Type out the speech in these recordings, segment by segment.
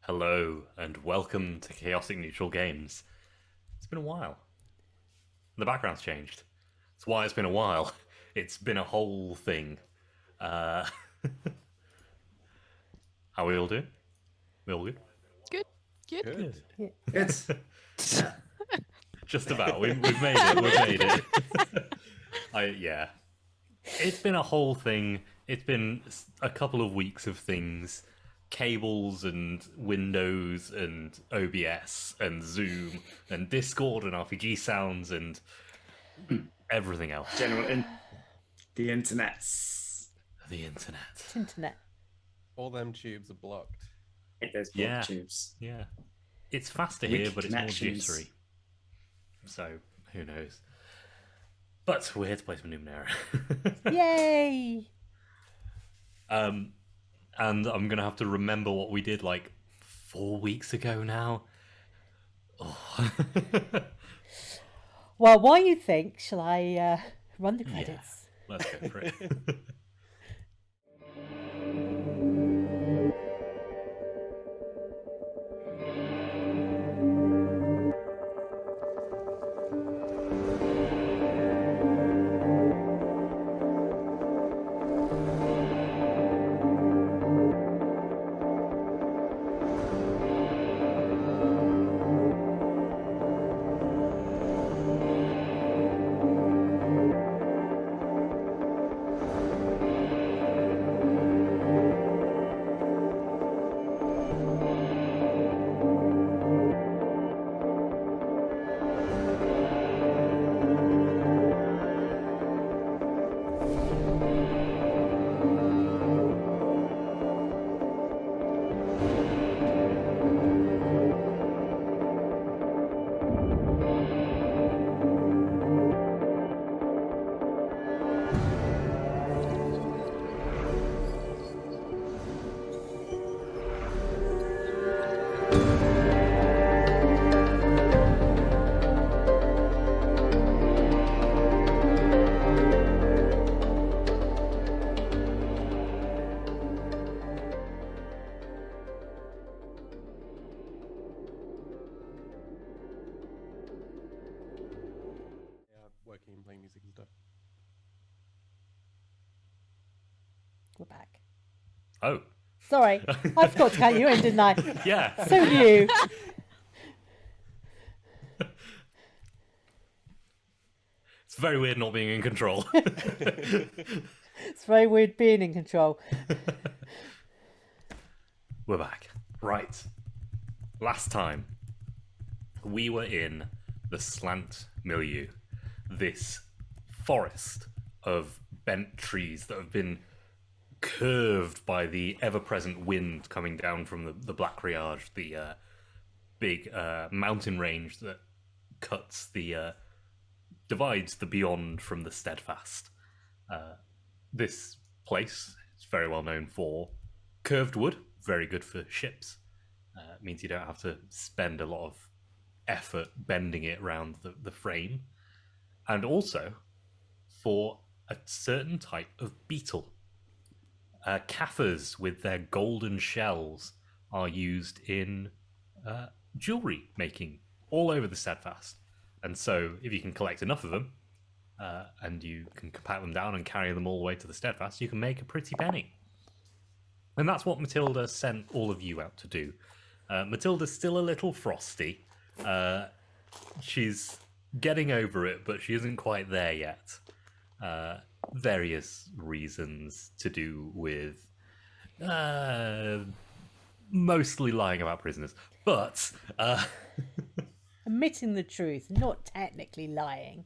Hello, and welcome to Chaotic Neutral Games. It's been a while. The background's changed. That's why it's been a while. It's been a whole thing. Uh, how we all doing? We all good? Good. Good. Good. It's yeah. Just about. We've made it. We've made it. Yeah. It's been a whole thing. It's been a couple of weeks of things. Cables and Windows and OBS and Zoom and Discord and RPG sounds and everything else. The internet's. The internet. Internet. All them tubes are blocked. There's Yeah. tubes. Yeah. It's faster Weak here, but it's more connections. jittery. So, who knows? But we're here to play some Numenera. Yay! And I'm going to have to remember what we did like 4 weeks ago now. Oh. Well, while you think, shall I run the credits? Let's go for it. Yeah, working and playing music and stuff. We're back. Oh, Sorry, I forgot to count you in, didn't I? yeah. So new. It's very weird not being in control. It's very weird being in control. We're back. Right. Last time, we were in the Slant Milieu, this forest of bent trees that have been curved by the ever-present wind coming down from the Black Riage, the big mountain range that cuts divides the Beyond from the Steadfast. This place is very well known for curved wood, very good for ships. It means you don't have to spend a lot of effort bending it around the frame. And also for a certain type of beetle. Caffas with their golden shells are used in jewelry making all over the Steadfast. And so if you can collect enough of them, and you can compact them down and carry them all the way to the Steadfast, you can make a pretty penny. And that's what Matilda sent all of you out to do. Matilda's still a little frosty. She's getting over it, but she isn't quite there yet. Various reasons to do with mostly lying about prisoners. But Admitting the truth, not technically lying.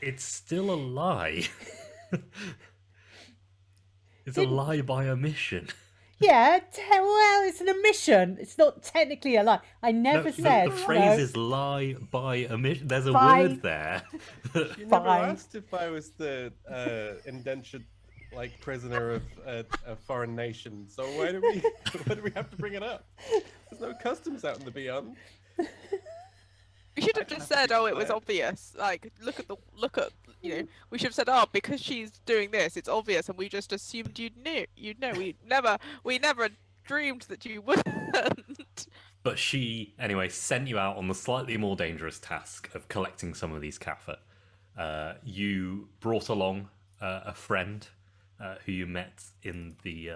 it's still a lie. It's a lie by omission. Yeah, well, it's an omission. It's not technically a lie. I never said. The phrase is lie by omission. There's a By- word there. You never Fine. asked if I was the indentured prisoner of a foreign nation. So why do we have to bring it up? There's no customs out in the Beyond. You should have just said, "Oh, it was obvious." Like, look at we should have said, oh, because she's doing this, it's obvious, and we just assumed you'd know. We never dreamed that you wouldn't. But she, anyway, sent you out on the slightly more dangerous task of collecting some of these Caffa. You brought along a friend who you met in the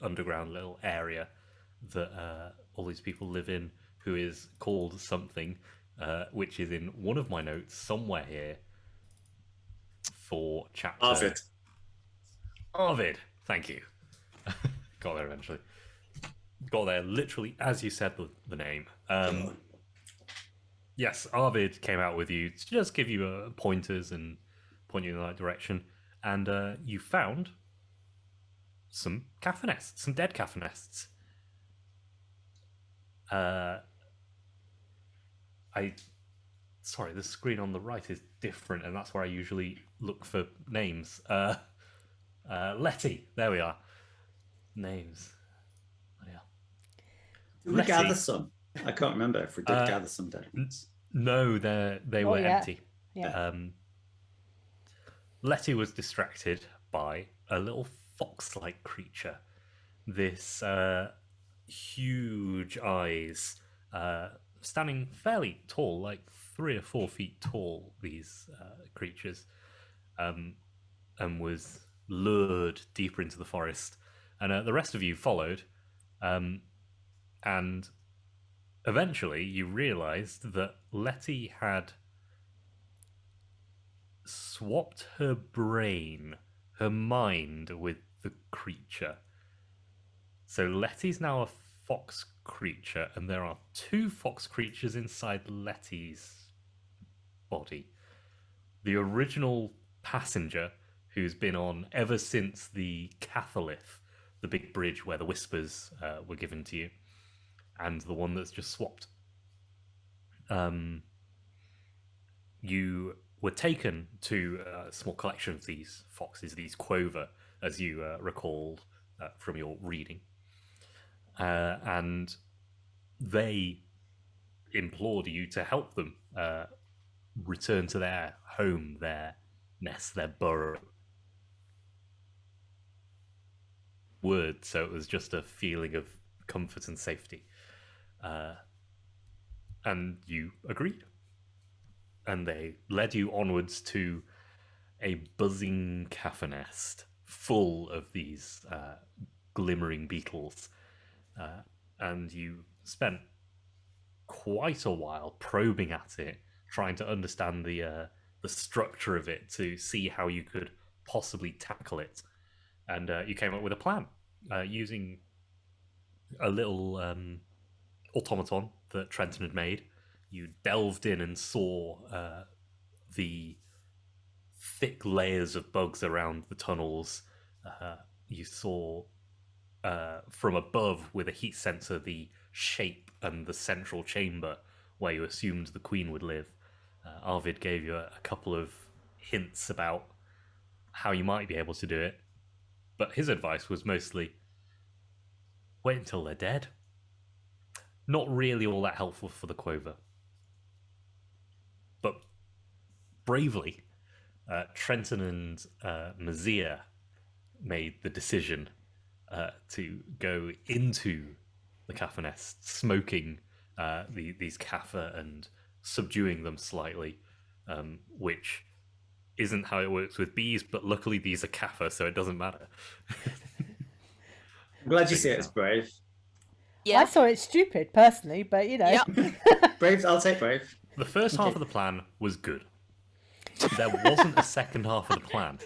underground little area that all these people live in, who is called something, which is in one of my notes somewhere here for chapter... Arvid, thank you. Got there eventually. Got there literally as you said the name. Yes, Arvid came out with you to just give you pointers and point you in the right direction. And you found some Caffa nests, some dead Caffa nests. Sorry, the screen on the right is different, and that's where I usually look for names. Letty, there we are. Names. Oh, yeah. Did we gather some? I can't remember if we did gather some dead ones. No, they were empty. Yeah. Letty was distracted by a little fox-like creature. This huge eyes, standing fairly tall, like 3 or 4 feet tall, these creatures, and was lured deeper into the forest. And the rest of you followed, and eventually you realized that Letty had swapped her brain, her mind, with the creature. So Letty's now a fox creature, and there are 2 fox creatures inside Letty's body. The original passenger, who's been on ever since the Catholith, the big bridge where the whispers were given to you, and the one that's just swapped. You were taken to a small collection of these foxes, these quover, as you recalled from your reading. And they implored you to help them return to their home, their nest, their burrow. Word, so it was just a feeling of comfort and safety. And you agreed. And they led you onwards to a buzzing Caffa nest full of these glimmering beetles. And you spent quite a while probing at it, trying to understand the structure of it to see how you could possibly tackle it. And you came up with a plan using a little automaton that Trenton had made. You delved in and saw the thick layers of bugs around the tunnels. You saw from above with a heat sensor the shape and the central chamber where you assumed the queen would live. Arvid gave you a couple of hints about how you might be able to do it, but his advice was mostly wait until they're dead. Not really all that helpful for the quover. But bravely, Trenton and Mazia made the decision to go into the Caffa nest, smoking these Caffa and subduing them slightly, which isn't how it works with bees, but luckily these are Caffa, so it doesn't matter. I'm glad you see it as brave. Yeah. I saw it stupid personally, but you know. Yep. Brave, I'll take brave. The first half of the plan was good. There wasn't a second half of the plan.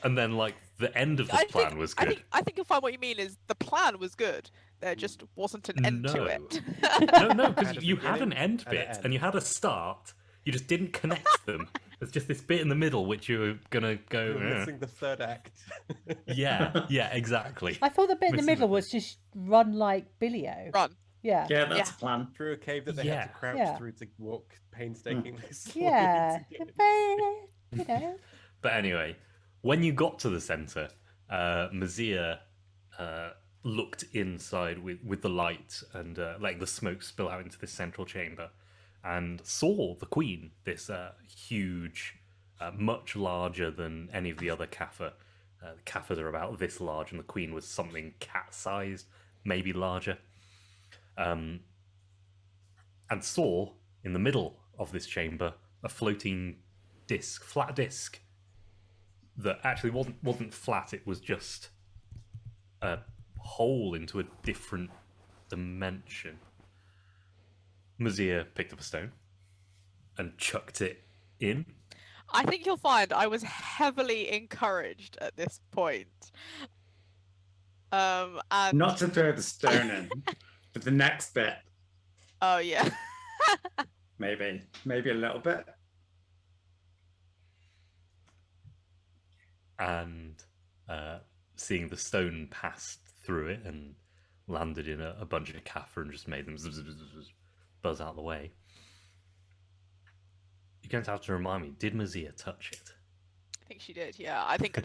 And then, like, the end of the plan was good. I think you'll find what you mean is the plan was good. There just wasn't an end to it. No, because Had a you had an beginning end and an bit, end. and you had a start. You just didn't connect them. There's just this bit in the middle which you were gonna go. We're missing the third act. Yeah, exactly. I thought the bit in the Missing middle the- was just run like Billio. Run. Yeah. Yeah, that's Yeah. a plan. Through a cave that they Yeah. had to crouch Yeah. through to walk painstakingly slowly Yeah. to get. You know. But anyway, when you got to the center, Mazia looked inside with the light and letting the smoke spill out into this central chamber, and saw the queen, this huge much larger than any of the other Caffa. The Caffas are about this large, and the queen was something cat-sized, maybe larger. And saw in the middle of this chamber a floating disc, flat disc, that actually wasn't flat. It was just a hole into a different dimension. Mazia picked up a stone and chucked it in. I think you'll find I was heavily encouraged at this point. And Not to throw the stone in, but the next bit, oh yeah. maybe a little bit. And seeing the stone pass through it and landed in a bunch of Caffa and just made them buzz out of the way. You're going to have to remind me, did Mazia touch it? I think she did, yeah. I think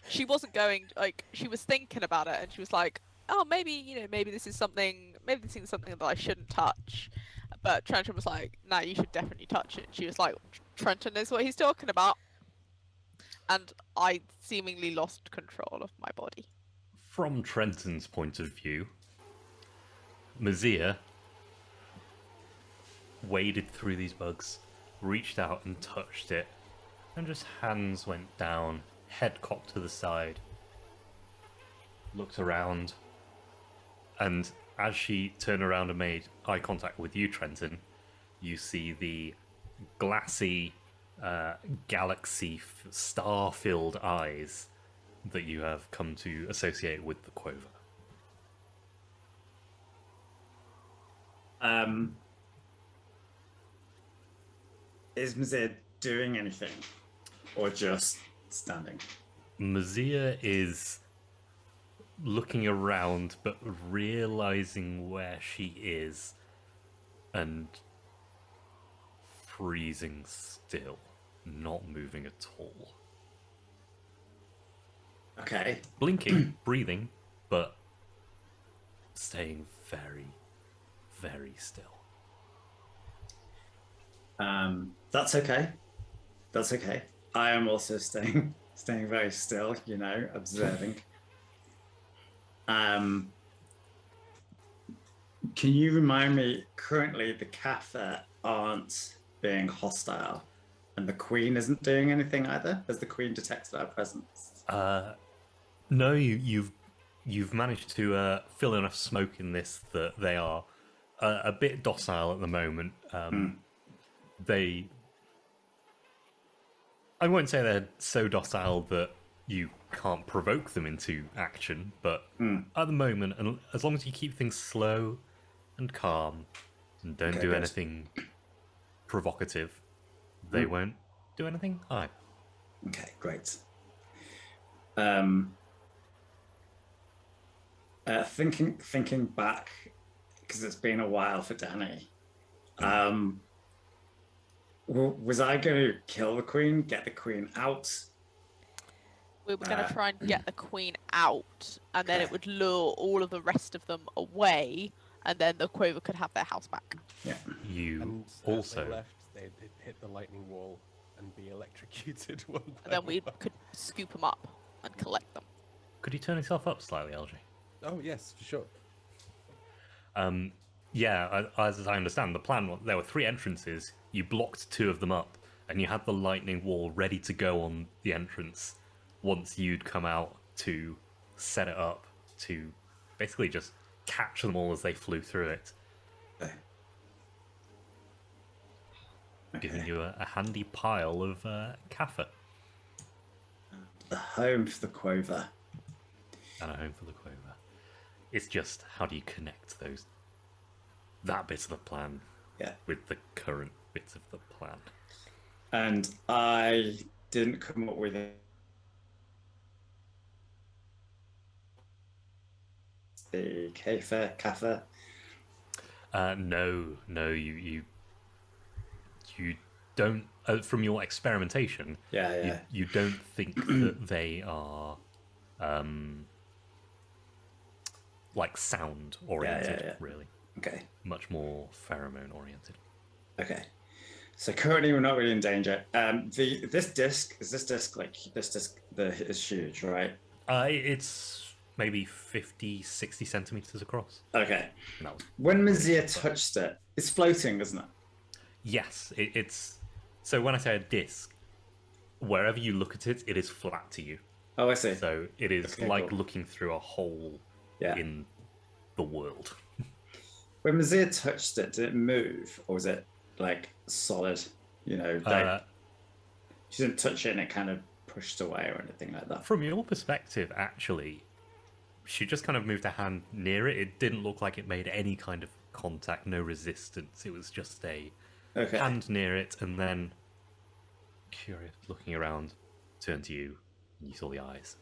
she wasn't going, like, she was thinking about it and she was like, oh, maybe this is something that I shouldn't touch. But Trenton was like, no, you should definitely touch it. And she was like, Trenton knows what he's talking about. And I seemingly lost control of my body. From Trenton's point of view, Mazia waded through these bugs, reached out and touched it, and just hands went down, head cocked to the side, looked around, and as she turned around and made eye contact with you, Trenton, you see the glassy, star-filled eyes that you have come to associate with the Quover. Is Mazir doing anything, or just standing? Mazia is looking around, but realizing where she is, and freezing still, not moving at all. Okay. Blinking, breathing, but staying very, very still. That's okay. That's okay. I am also staying very still, observing. Can you remind me, currently the Caffa aren't being hostile, and the Queen isn't doing anything either? Has the Queen detected our presence? No, you've managed to fill enough smoke in this that they are a bit docile at the moment. I won't say they're so docile that you can't provoke them into action, but at the moment, and as long as you keep things slow and calm and don't do anything provocative, they won't do anything either. Okay, great. Thinking back, because it's been a while for Danny. Was I going to kill the Queen, get the Queen out? We were going to try and get the Queen out, and then it would lure all of the rest of them away, and then the Quover could have their house back. Yeah. You And also as they left, they'd hit the lightning wall and be electrocuted. One by And then we one. could scoop them up and collect them. could you turn yourself up slightly, LJ? Oh yes, for sure. Yeah, as I understand, the plan was there were 3 entrances. You blocked 2 of them up, and you had the lightning wall ready to go on the entrance once you'd come out to set it up to basically just catch them all as they flew through it, giving you a handy pile of Caffa The home for the Quover. and a home for the Quover. It's just, how do you connect that bit of the plan with the current bits of the plan? And I didn't come up with it. The Caffa. No, you don't. From your experimentation, you don't think that they are like sound oriented, really. Okay. Much more pheromone oriented. Okay. So currently we're not really in danger. This disc is huge, right? It's maybe 50, 60 centimeters across. Okay. And that was When really Mazir short, but- touched it, it's floating, isn't it? Yes, it's. So when I say a disc, wherever you look at it, it is flat to you. Oh, I see. So it is Okay, like cool. looking through a hole Yeah. in the world. When Mazir touched it, did it move, or was it like solid? You know, like she didn't touch it and it kind of pushed away or anything like that. From your perspective, actually, she just kind of moved her hand near it. It didn't look like it made any kind of contact, no resistance. It was just a Okay. hand near it, and then, curious, looking around, turned to you, and you saw the eyes.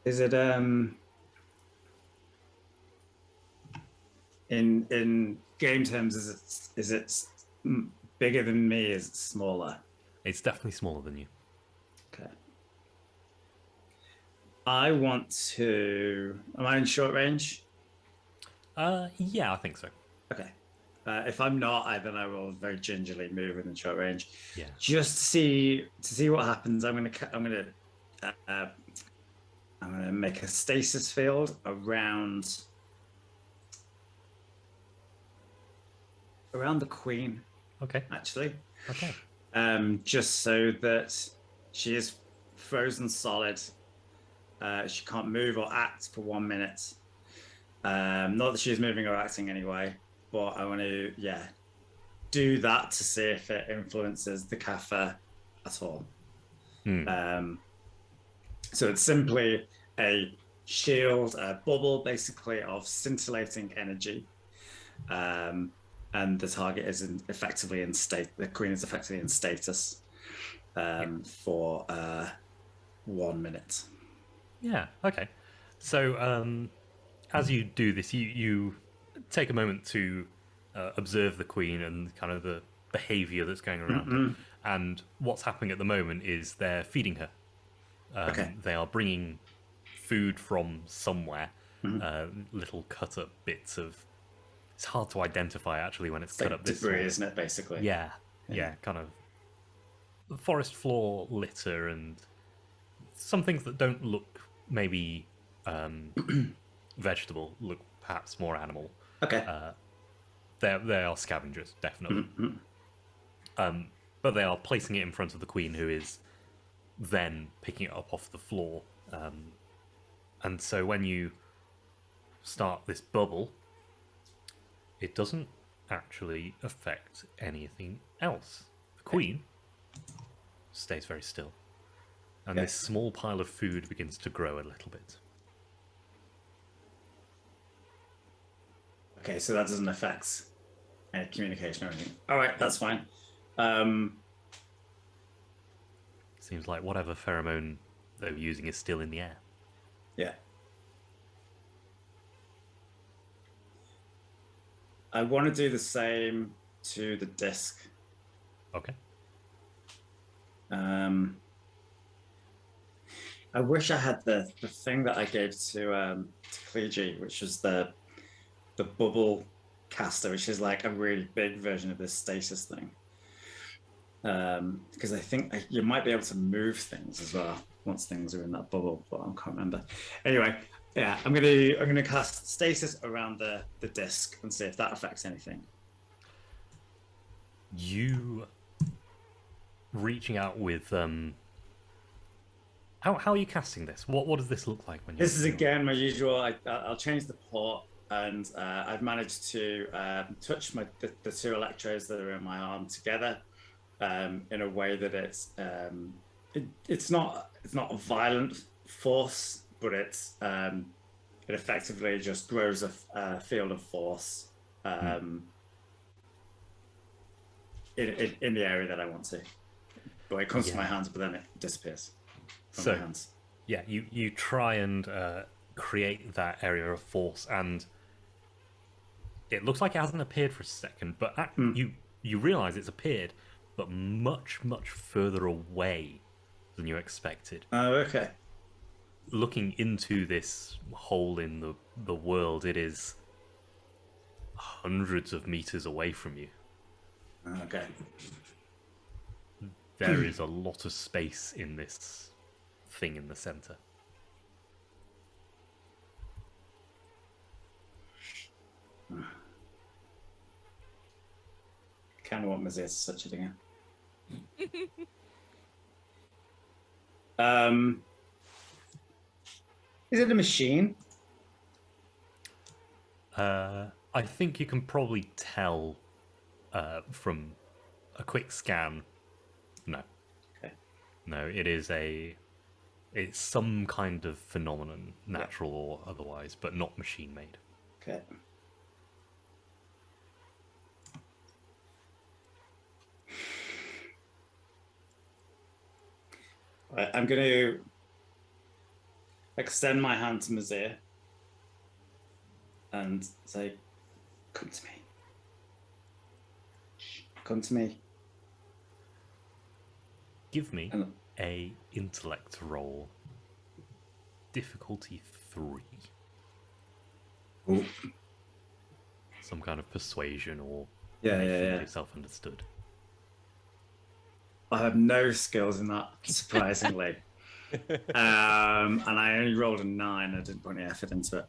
Is it in game terms? Is it bigger than me? Is it smaller? It's definitely smaller than you. Okay. I want to. Am I in short range? Yeah, I think so. Okay. If I'm not, then I will very gingerly move within short range. Yeah. Just to see what happens. I'm gonna make a stasis field around the queen. Okay. Actually, Okay. just so that she is frozen solid. She can't move or act for 1 minute. Not that she's moving or acting anyway, but I want to, do that to see if it influences the Caffa at all. So it's simply a shield, a bubble, basically, of scintillating energy. And the target is effectively in state. The queen is effectively in status for 1 minute. Yeah, okay. So, as you do this, you take a moment to observe the queen and kind of the behavior that's going around her. And what's happening at the moment is they're feeding her. Okay. They are bringing food from somewhere, little cut up bits of. It's hard to identify actually when it's cut Like up this debris, small. isn't it, basically? Yeah, kind of forest floor litter and some things that don't look maybe vegetable, look perhaps more animal. Okay. They are scavengers, definitely. But they are placing it in front of the queen, who is then picking it up off the floor. And so when you start this bubble, it doesn't actually affect anything else. The queen stays very still. And this small pile of food begins to grow a little bit. Okay, so that doesn't affect any communication or anything. All right, that's fine. Seems like whatever pheromone they're using is still in the air. Yeah. I want to do the same to the disc. Okay. I wish I had the thing that I gave to Clegy, which was the bubble caster, which is like a really big version of this stasis thing. Because I think you might be able to move things as well once things are in that bubble, but I can't remember. Anyway, yeah, I'm gonna cast stasis around the disc and see if that affects anything. You reaching out with how are you casting this? What does this look like when you? This is again my usual. I'll change the port, and I've managed to touch the two electrodes that are in my arm together in a way that it's not a violent force, but it effectively just grows a field of force in the area that I want to. But it comes to my hands, but then it disappears from my hands. Yeah, you try and create that area of force, and it looks like it hasn't appeared for a second, but you realise it's appeared, but much further away than you expected. Oh, okay. Looking into this hole in the world, it is hundreds of meters away from you. Okay. There is a lot of space in this thing in the center. Kind of want Mazir to touch it again. Is it a machine? I think you can probably tell from a quick scan. No. Okay. No, it's some kind of phenomenon, natural or otherwise, but not machine made. Okay. Right, I'm going to extend my hand to Mazir and say, "Come to me. Come to me." Give me And a intellect roll. Difficulty 3. Ooh. Some kind of persuasion or Yeah, making yeah. yourself understood. I have no skills in that, surprisingly. And I only rolled a 9. I didn't put any effort into it.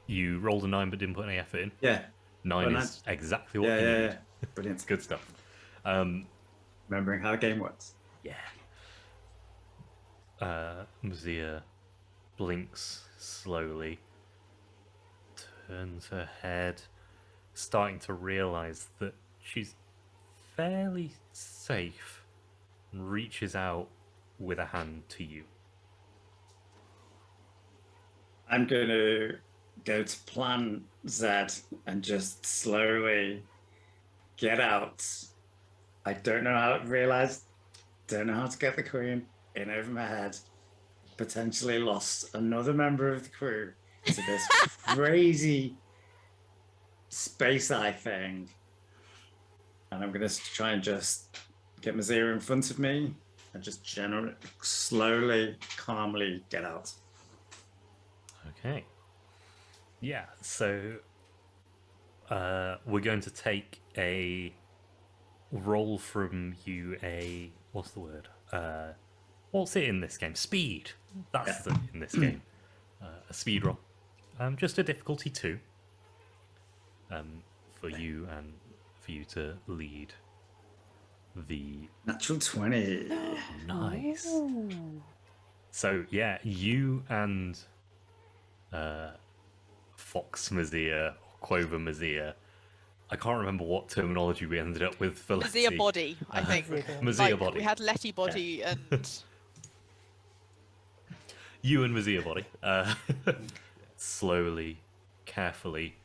You rolled a 9 but didn't put any effort in. Yeah. 9 Well, is exactly what Yeah, you yeah, need. yeah. Brilliant. Good stuff. Remembering how the game works. Yeah. Mazia blinks slowly, turns her head, starting to realize that she's fairly safe, and reaches out with a hand to you. I'm going to go to plan Z and just slowly get out. I don't know how to realize, don't know how to get the queen in over my head. Potentially lost another member of the crew to this crazy space eye thing. And I'm going to try and just get Mazir in front of me and just generally, slowly, calmly get out. Okay. Yeah, so we're going to take a roll from you what's the word? What's it in this game? Speed. That's it in this game. A speed roll. Just a difficulty 2. For you and for you to lead the Natural 20. nice. Ooh. So yeah, you and Fox Mazia, Quover Mazia. I can't remember what terminology we ended up with for Letty. Mazia body, I think. Mazia Like, body. we had Letty body and You and Mazia body. Slowly, carefully,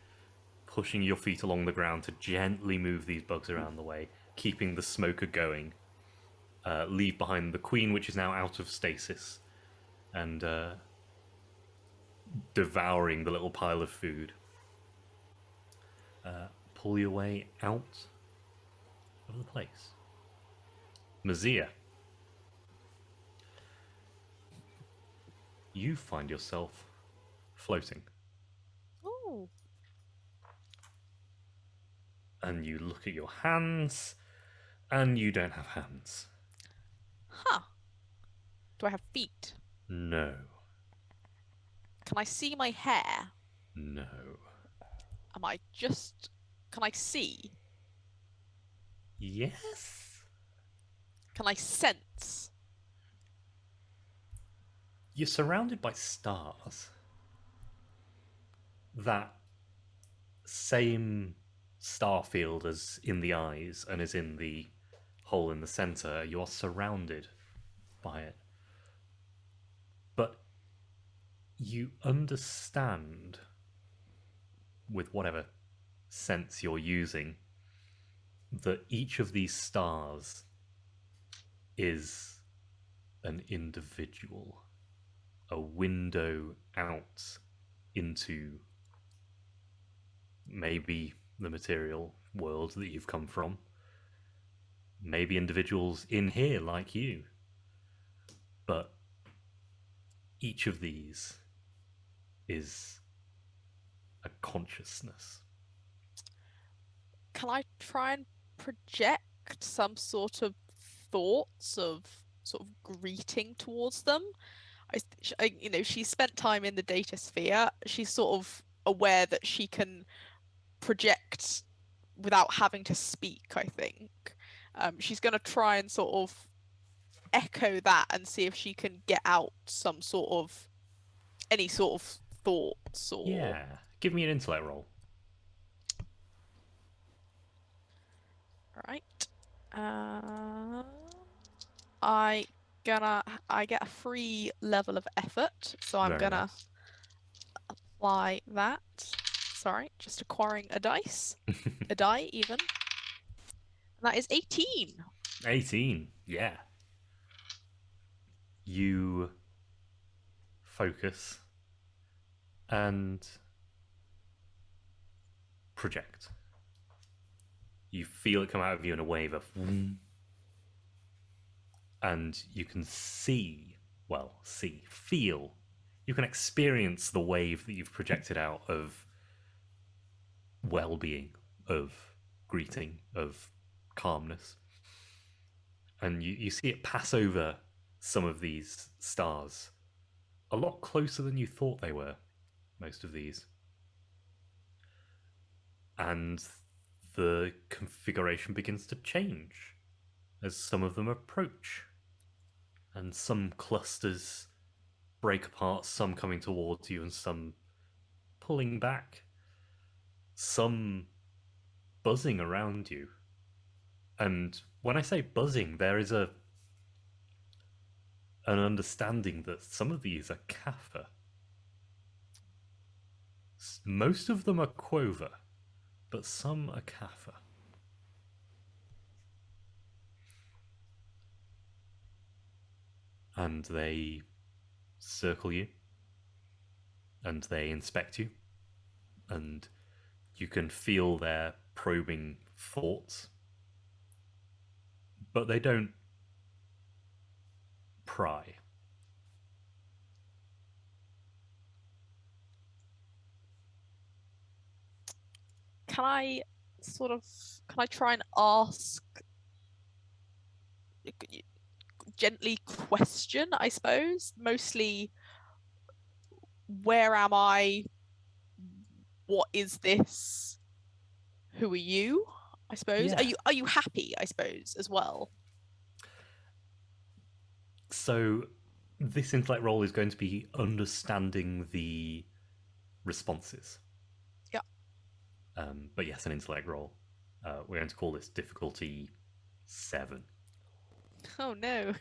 pushing your feet along the ground to gently move these bugs around the way, keeping the smoker going. Leave behind the queen, which is now out of stasis, and devouring the little pile of food. Pull your way out of the place. Mazia, you find yourself floating, ooh, and you look at your hands, and you don't have hands. huh. Do I have feet? No, Can I see my hair? no. Can I see? Yes? Can I sense? You're surrounded by stars. That same star field as in the eyes and as in the hole in the center, you are surrounded by it. But you understand, with whatever sense you're using, that each of these stars is an individual, a window out into maybe the material world that you've come from, maybe individuals in here like you. But each of these is a consciousness. Can I try and project some sort of thoughts of sort of greeting towards them? She spent time in the data sphere. She's sort of aware that she can project without having to speak, I think. She's going to try and sort of echo that and see if she can get out any sort of thoughts or... Yeah. Give me an intellect roll. Right. I get a free level of effort, so I'm Very gonna nice. apply that. Sorry, just acquiring a dice. A die even. And that is 18. 18. Yeah. You focus and project. You feel it come out of you in a wave of... And you can feel. You can experience the wave that you've projected out of well-being, of greeting, of calmness. And you see it pass over some of these stars a lot closer than you thought they were, most of these. And the configuration begins to change as some of them approach. And some clusters break apart, some coming towards you and some pulling back. Some buzzing around you. And when I say buzzing, there is an understanding that some of these are Caffa. Most of them are Quova, but some are Caffa. And they circle you, and they inspect you, and you can feel their probing thoughts, but they don't pry. Can I try and ask, gently question, I suppose? Mostly, where am I? What is this? Who are you? I suppose. Yeah. Are you happy, I suppose, as well? So this intellect roll is going to be understanding the responses. Yeah. But yes, an intellect roll. We're going to call this difficulty 7. Oh no.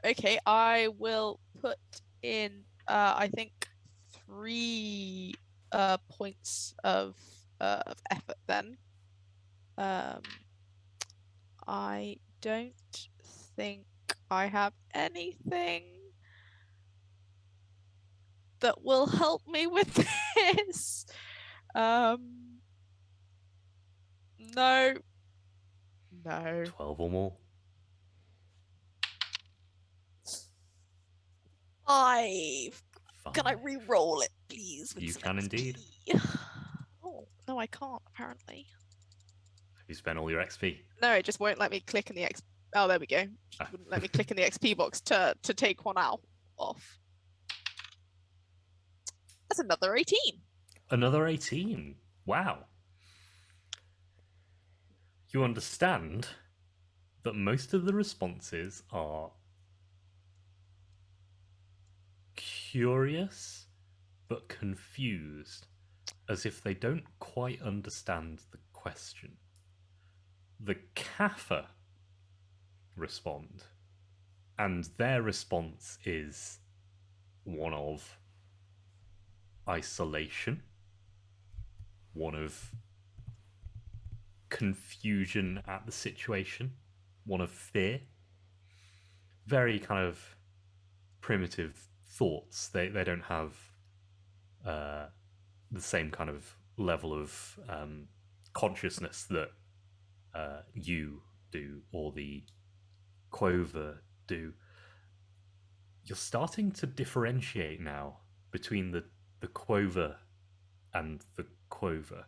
Okay, I will put in I think 3 points of effort then. I don't think I have anything that will help me with this. No. 12 or more. 5. 5. Can I re-roll it, please? With You some can indeed. XP? Oh, no, I can't, apparently. Have you spent all your XP? No, it just won't let me click in the XP. Oh, there we go. Just wouldn't let me click in the XP box to take one out off. That's another 18. Another 18. Wow. You understand that most of the responses are curious but confused, as if they don't quite understand the question. The Caffa respond, and their response is one of isolation, one of confusion at the situation, one of fear. Very kind of primitive thoughts. They don't have the same kind of level of consciousness that you do or the Quover do, you're starting to differentiate now between the Quover and the Quover.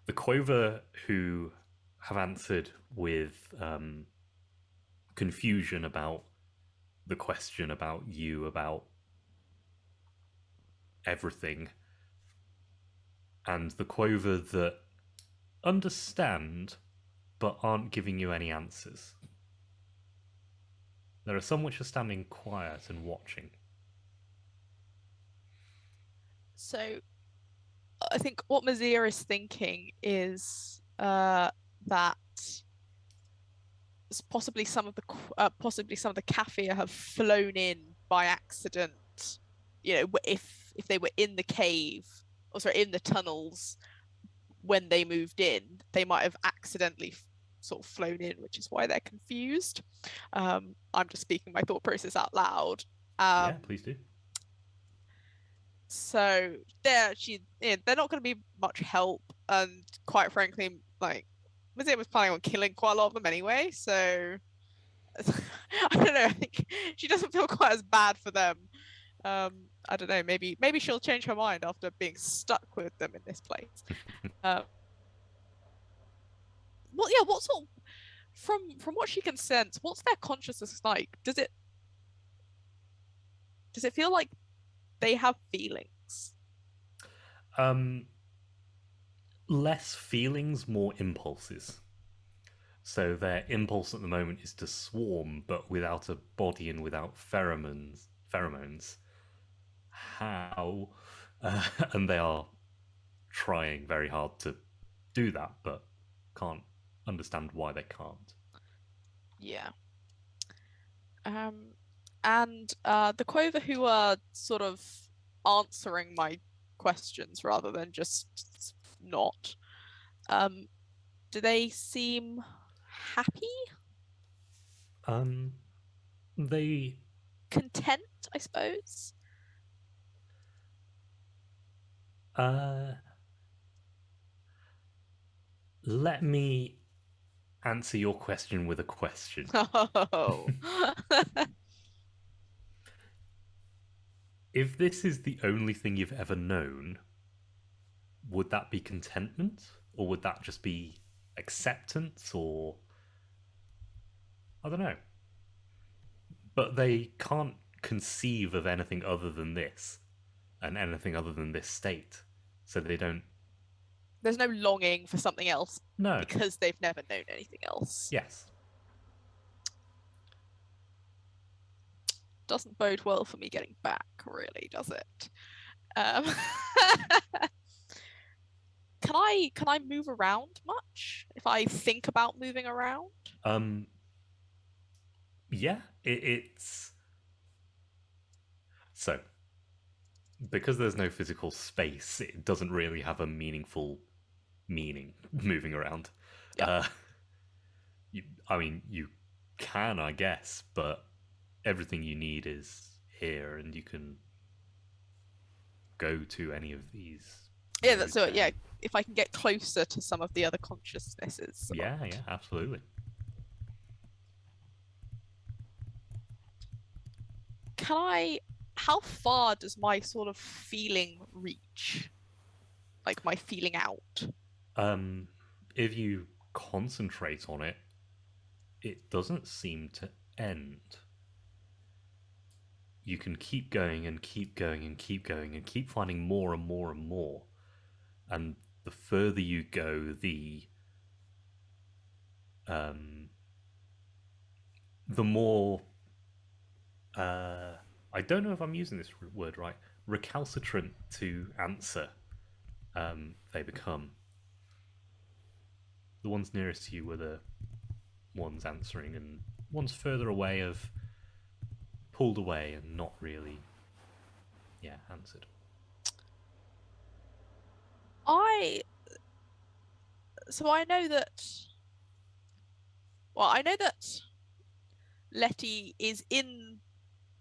The Quover who have answered with confusion about the question about you, about everything, and the Quover that understand but aren't giving you any answers. There are some which are standing quiet and watching. So I think what Mazir is thinking is that possibly some of the Caffa have flown in by accident. You know, if they were in the cave, or sorry, in the tunnels when they moved in, they might have accidentally sort of flown in, which is why they're confused. I'm just speaking my thought process out loud. Yeah, please do. So they're not going to be much help, and quite frankly, like Mazir was planning on killing quite a lot of them anyway. So I don't know. I think she doesn't feel quite as bad for them. I don't know. Maybe she'll change her mind after being stuck with them in this place. Well, yeah. What sort of, from what she can sense, what's their consciousness like? Does it feel like they have feelings? Less feelings, more impulses. So their impulse at the moment is to swarm, but without a body and without pheromones. How? And they are trying very hard to do that, but can't understand why they can't. Yeah. And the Quover who are sort of answering my questions rather than just not, do they seem happy? They content, I suppose. Let me answer your question with a question. Oh. If this is the only thing you've ever known, would that be contentment? Or would that just be acceptance? Or I don't know. But they can't conceive of anything other than this and anything other than this state. So they don't. There's no longing for something else. No. Because they've never known anything else. Yes. Doesn't bode well for me getting back, really, does it? Can I move around much if I think about moving around? Yeah, it's so because there's no physical space, it doesn't really have a meaningful meaning moving around. Yeah. You can, I guess, but everything you need is here, and you can go to any of these. Yeah, that's so. Yeah, if I can get closer to some of the other consciousnesses. Yeah, absolutely. How far does my sort of feeling reach? Like my feeling out? If you concentrate on it, it doesn't seem to end. You can keep going and keep going and keep going and keep finding more and more and more. And the further you go, the more I don't know if I'm using this word right, recalcitrant to answer they become. The ones nearest to you were the ones answering, and ones further away have pulled away and not really answered. I know that Letty is in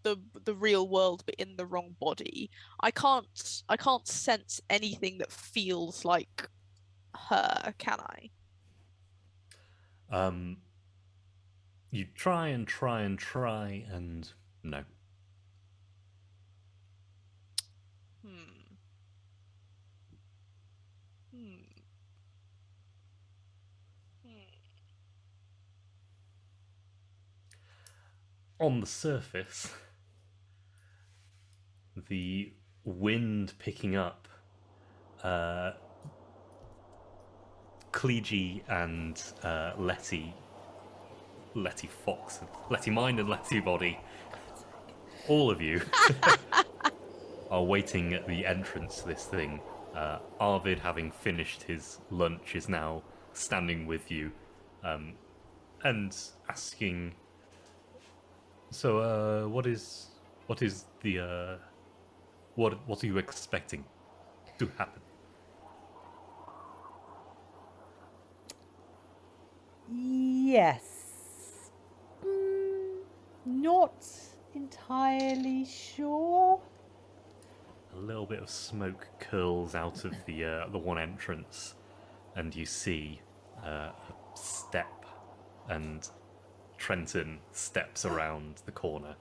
the real world but in the wrong body. I can't sense anything that feels like her, can I? you try and try and try, and no. Hmm. Hmm. Hmm. On the surface, the wind picking up, Clegy and Letty Fox, Letty Mind and Letty Body, all of you are waiting at the entrance to this thing. Arvid, having finished his lunch, is now standing with you and asking, so what is the what are you expecting to happen? Yes. Not entirely sure. A little bit of smoke curls out of the one entrance, and you see a step, and Trenton steps around the corner,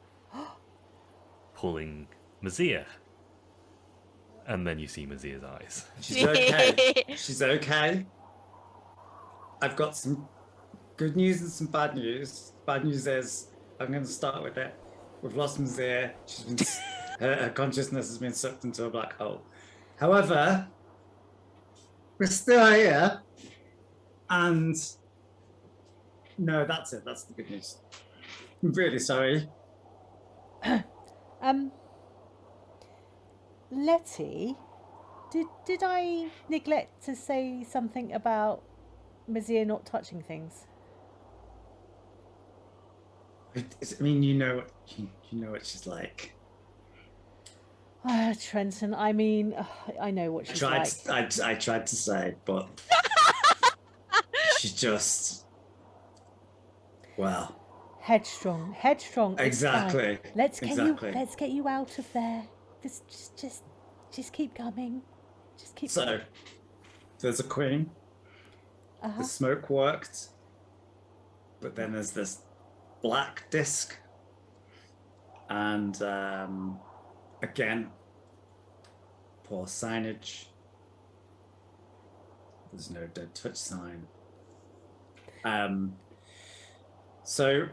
pulling Mazia. And then you see Mazia's eyes. She's okay. She's okay. I've got some good news and some bad news. Bad news is, I'm going to start with it. We've lost Mazia. She's been, her consciousness has been sucked into a black hole. However, we're still here. And no, that's it. That's the good news. I'm really sorry. Letty, did I neglect to say something about Mazia not touching things? I mean, you know what she's like. Trenton, I mean, I know what she's like. I tried to say, but she just, well, headstrong. It's exactly. fine. Let's exactly. Let's get you out of there. Just keep coming. Just keep. So, there's a queen. The smoke worked, but then there's this black disc, and again, poor signage. There's no dead touch sign. So,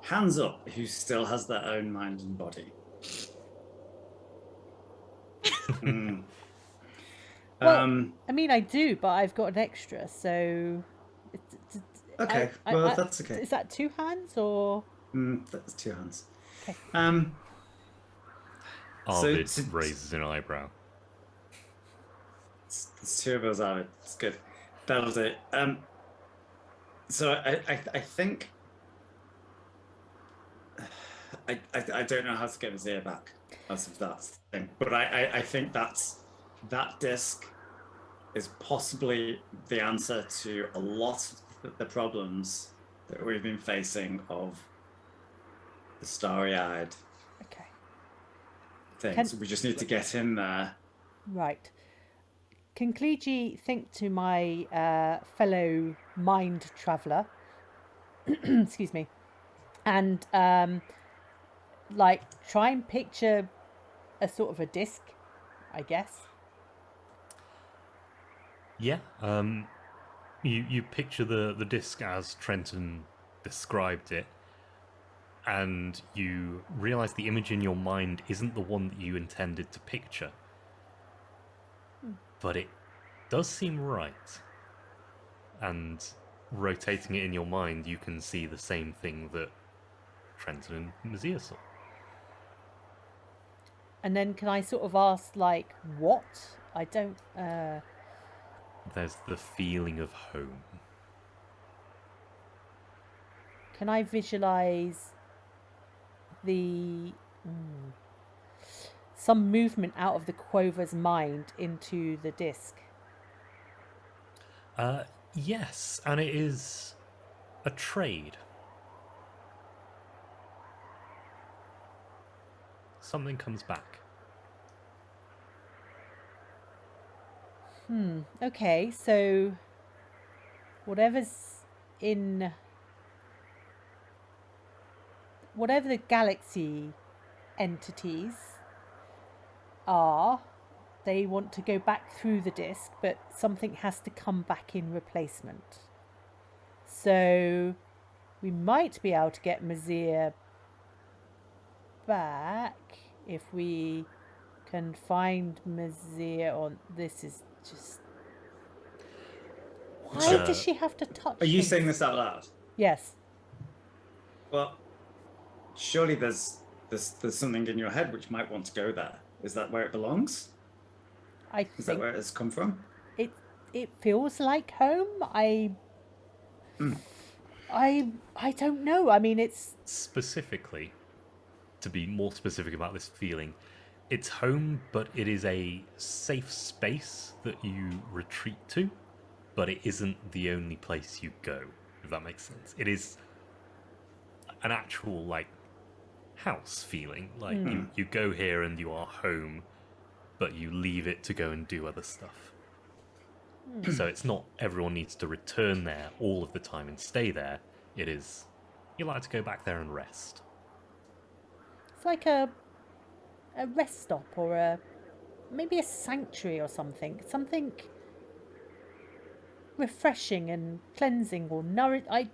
hands up who still has their own mind and body. Well, I mean, I do, but I've got an extra, so. Okay, that's okay. Is that 2 hands or? That's 2 hands. Okay. Arvid raises an eyebrow. It's 2 of us, Arvid. It's good. That'll do. So I think I don't know how to get his ear back as of that thing, but I think that disc is possibly the answer to a lot of the problems that we've been facing of the starry-eyed things. We just need to get in there. Right. Can Clegy think to my fellow mind traveller, excuse me, and try and picture a sort of a disc, I guess? Yeah. You picture the disc as Trenton described it, and you realise the image in your mind isn't the one that you intended to picture. But it does seem right. And rotating it in your mind, you can see the same thing that Trenton and Mazia saw. And then can I sort of ask, what? I don't... There's the feeling of home. Can I visualise some movement out of the Quover's mind into the disc? Yes, and it is a trade. Something comes back. Okay, so whatever's in whatever the galaxy entities are, they want to go back through the disk, but something has to come back in replacement. So we might be able to get Mazir back if we can find Mazir on. This is just. Why does she have to touch? Are you things? saying this out loud? Yes. Well, surely there's something in your head which might want to go there. Is that where it belongs? Is that where it has come from? It feels like home. I don't know. I mean, it's Specifically, to be more specific about this feeling, it's home, but it is a safe space that you retreat to, but it isn't the only place you go, if that makes sense. It is an actual, like, house feeling. Like, you go here and you are home, but you leave it to go and do other stuff. So it's not everyone needs to return there all of the time and stay there. It is, you like to go back there and rest. It's like a rest stop or maybe a sanctuary or something. Something refreshing and cleansing or nourish. I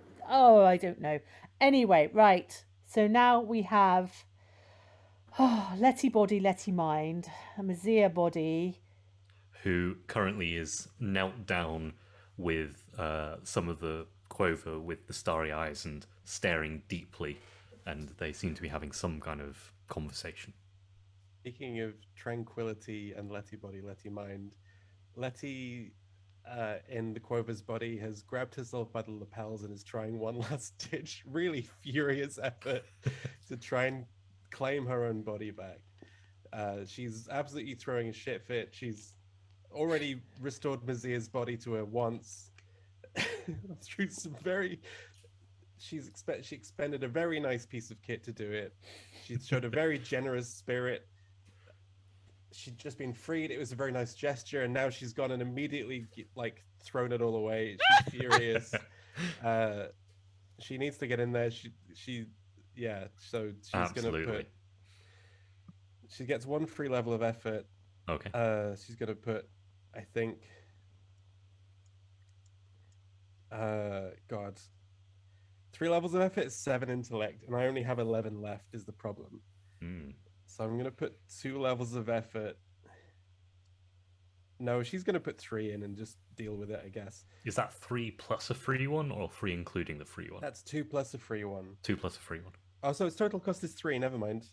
don't know. Anyway, right. So now we have Letty body, Letty mind, a Mazir body. Who currently is knelt down with some of the Quover with the starry eyes and staring deeply, and they seem to be having some kind of conversation. Speaking of tranquility and Letty body, Letty mind, Letty in the Quover's body has grabbed herself by the lapels and is trying one last ditch, really furious effort to try and claim her own body back. She's absolutely throwing a shit fit. She's already restored Mazir's body to her once through some very. She expended a very nice piece of kit to do it. She showed a very generous spirit. She'd just been freed. It was a very nice gesture, and now she's gone and immediately like thrown it all away. She's furious. She needs to get in there. So she's Absolutely. gonna put. She gets one free level of effort. Okay. She's gonna put, I think. God. 3 levels of effort is 7 intellect, and I only have 11 left. Is the problem? So I'm gonna put 2 levels of effort. No, she's gonna put 3 in and just deal with it, I guess. Is that 3 plus a free one, or 3 including the free one? That's 2 plus a free one. 2 plus a free one. Oh, so its total cost is 3. Never mind.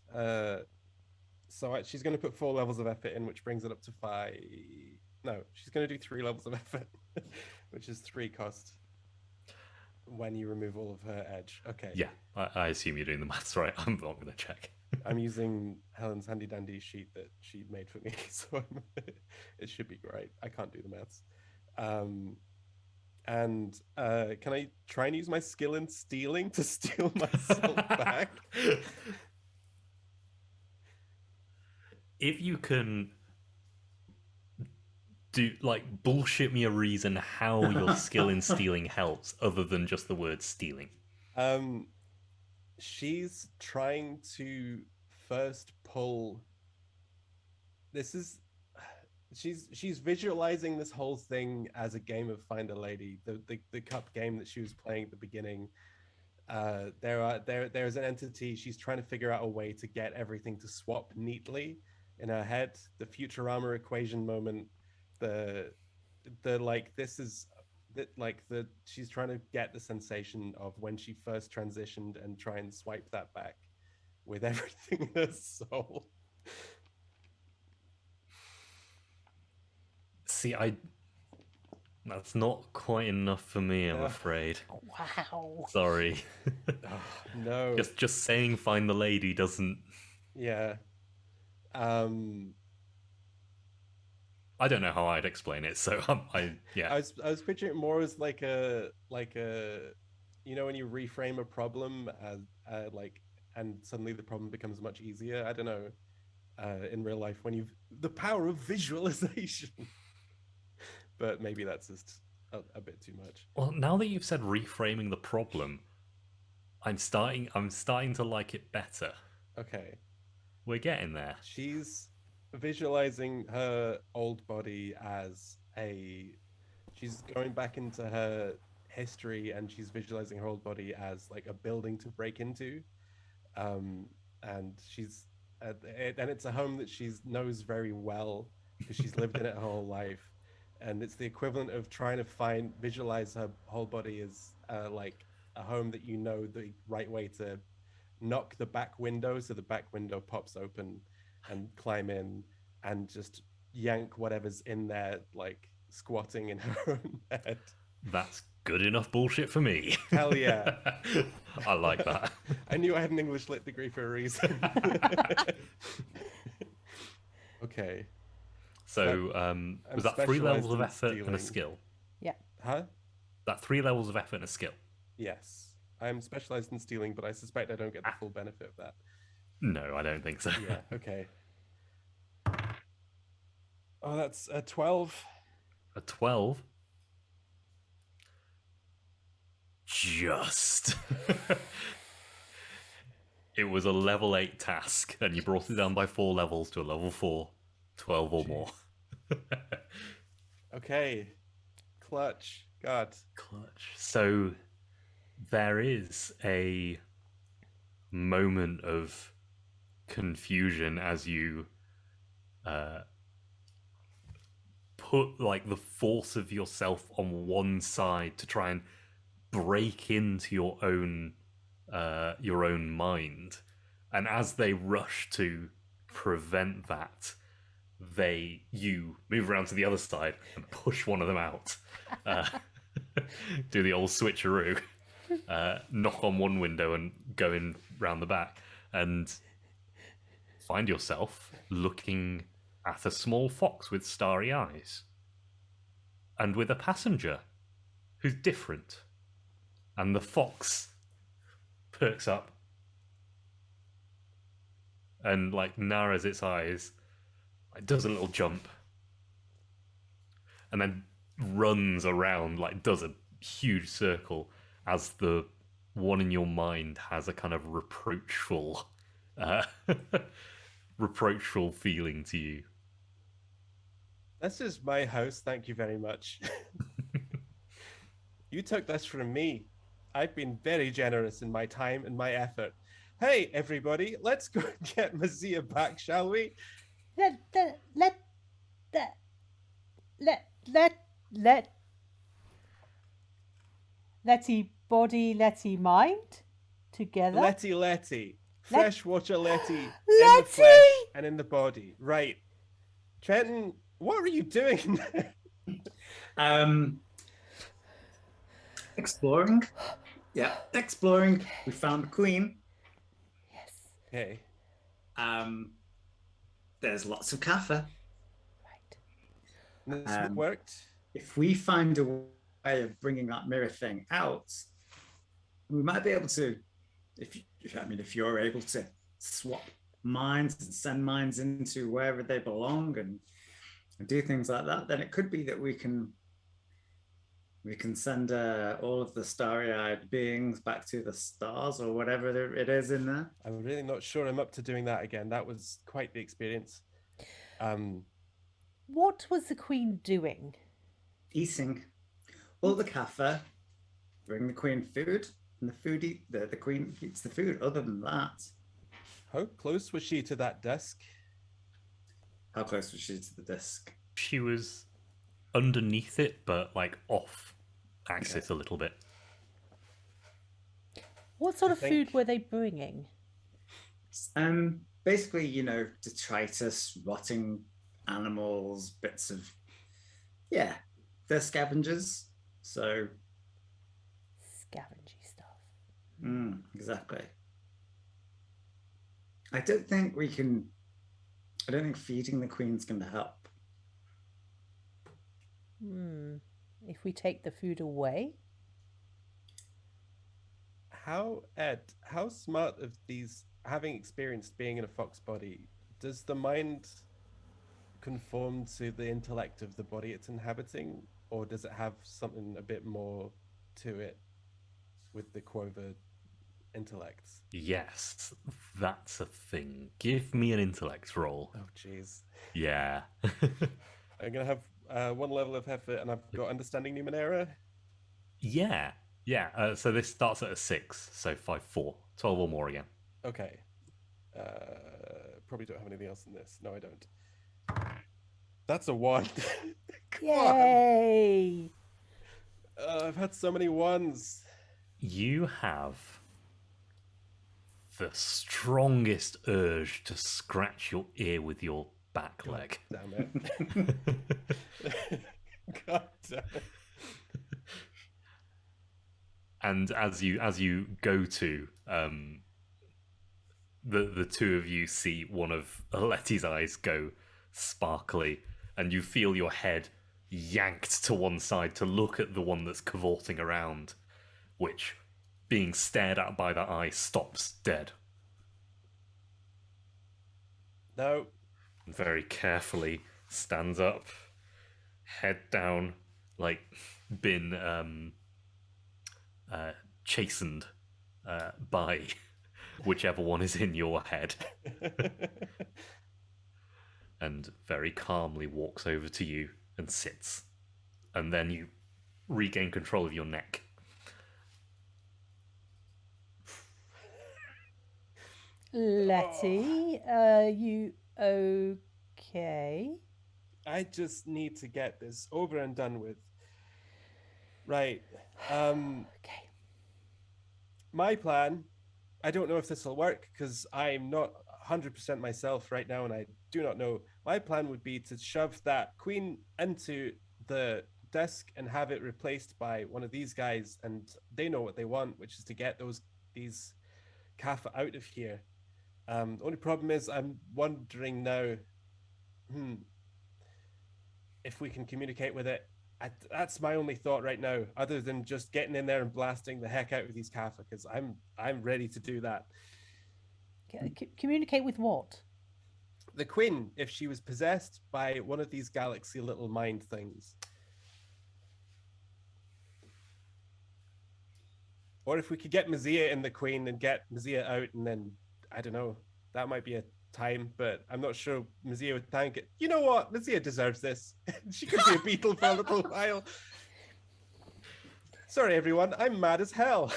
So she's gonna put 4 levels of effort in, which brings it up to 5. No, she's gonna do 3 levels of effort, which is 3 cost. When you remove all of her edge. Okay. Yeah, I assume you're doing the maths right. I'm not going to check. I'm using Helen's handy dandy sheet that she made for me, so it should be great. I can't do the maths. And can I try and use my skill in stealing to steal myself back? If you can do, like, bullshit me a reason how your skill in stealing helps other than just the word stealing. She's trying to first pull. She's visualizing this whole thing as a game of Find a Lady, the cup game that she was playing at the beginning. There's an entity. She's trying to figure out a way to get everything to swap neatly in her head. The Futurama equation moment. She's trying to get the sensation of when she first transitioned and try and swipe that back with everything in her soul. See, that's not quite enough for me, I'm afraid. Wow. Sorry. No. Just saying find the lady doesn't. Yeah. I don't know how I'd explain it, so I was picturing it more as like a you know, when you reframe a problem as and suddenly the problem becomes much easier. I don't know. In real life, when you've the power of visualization. But maybe that's just a bit too much. Well, now that you've said reframing the problem, I'm starting to like it better. Okay. We're getting there. She's visualizing her old body as she's going back into her history, and she's visualizing her old body as like a building to break into. And it's a home that she knows very well because she's lived in it her whole life, and it's the equivalent of trying to visualize her whole body as like a home that you know the right way to knock the back window so the back window pops open and climb in and just yank whatever's in there, like squatting in her own bed. That's good enough bullshit for me. Hell yeah. I like that. I knew I had an English lit degree for a reason. Okay. So, was that 3 levels of effort and a stealing. skill? Yeah. Huh? That 3 levels of effort and a skill? Yes. I'm specialized in stealing, but I suspect I don't get the full benefit of that. No, I don't think so. Yeah, okay. Oh, that's a 12. A 12? Just. It was a level 8 task, and you brought it down by 4 levels to a level 4, 12 or more. Okay. Clutch. God. Clutch. So there is a moment of confusion as you put like the force of yourself on one side to try and break into your own mind, and as they rush to prevent that, you move around to the other side and push one of them out. Do the old switcheroo, knock on one window and go in round the back, and find yourself looking at a small fox with starry eyes, and with a passenger who's different. And the fox perks up and like narrows its eyes, like does a little jump, and then runs around, like does a huge circle, as the one in your mind has a kind of reproachful reproachful feeling to you. This is my house, thank you very much. You took this from me. I've been very generous in my time and my effort. Hey, everybody, let's go get Mazia back, shall we? Letty body, letty mind together. Letty. Freshwater Letty in the Letty! flesh and in the body. Right. Trenton, what are you doing? Exploring. Yeah, exploring. We found the queen. Yes. Okay. There's lots of Caffa. Right. This worked. If we find a way of bringing that mirror thing out, we might be able to. If you're able to swap minds and send minds into wherever they belong and do things like that, then it could be that we can send all of the starry-eyed beings back to the stars or whatever it is in there. I'm really not sure I'm up to doing that again. That was quite the experience. What was the queen doing? Eating all the Caffa, bring the queen food, and the queen eats the food. Other than that, How close was she to that desk? how close was she to the disc? She was underneath it, but like off axis a little bit. What sort I of think- food were they bringing? Basically, detritus, rotting animals, bits of, they're scavengers. So, Scavengy stuff. exactly. I don't think feeding the queen's going to help. If we take the food away? How smart of these, having experienced being in a fox body, does the mind conform to the intellect of the body it's inhabiting? or does it have something a bit more to it with the Quover intellects? Yes, that's a thing. Give me an intellect roll. Oh, jeez. Yeah. I'm gonna have one level of effort, and I've got understanding Numenera. Yeah. Yeah. So this starts at a 6, so 5, 4. 12 or more again. Okay. Probably don't have anything else in this. No, I don't. That's a 1. Come on. Yay! I've had so many 1s. You have the strongest urge to scratch your ear with your back leg. Damn it. God damn it. And as you go to, the two of you see one of Letty's eyes go sparkly, and you feel your head yanked to one side to look at the one that's cavorting around, which, being stared at by that eye, stops dead. No. And very carefully stands up, head down, like been chastened by whichever one is in your head, and very calmly walks over to you and sits. And then you regain control of your neck. Letty, you okay? I just need to get this over and done with. Right. Okay. My plan, I don't know if this will work because I'm not 100% myself right now and I do not know. My plan would be to shove that queen into the desk and have it replaced by one of these guys, and they know what they want, which is to get these Caffa out of here. The only problem is I'm wondering now if we can communicate with it. That's my only thought right now, other than just getting in there and blasting the heck out of these Caffa, because I'm ready to do that. Communicate with what? The Queen, if she was possessed by one of these galaxy little mind things. Or if we could get Mazia in the Queen and get Mazia out, and then, I don't know, that might be a time, but I'm not sure Mazia would thank it. You know what? Mazia deserves this. She could be a beetle for a little while. Sorry, everyone. I'm mad as hell.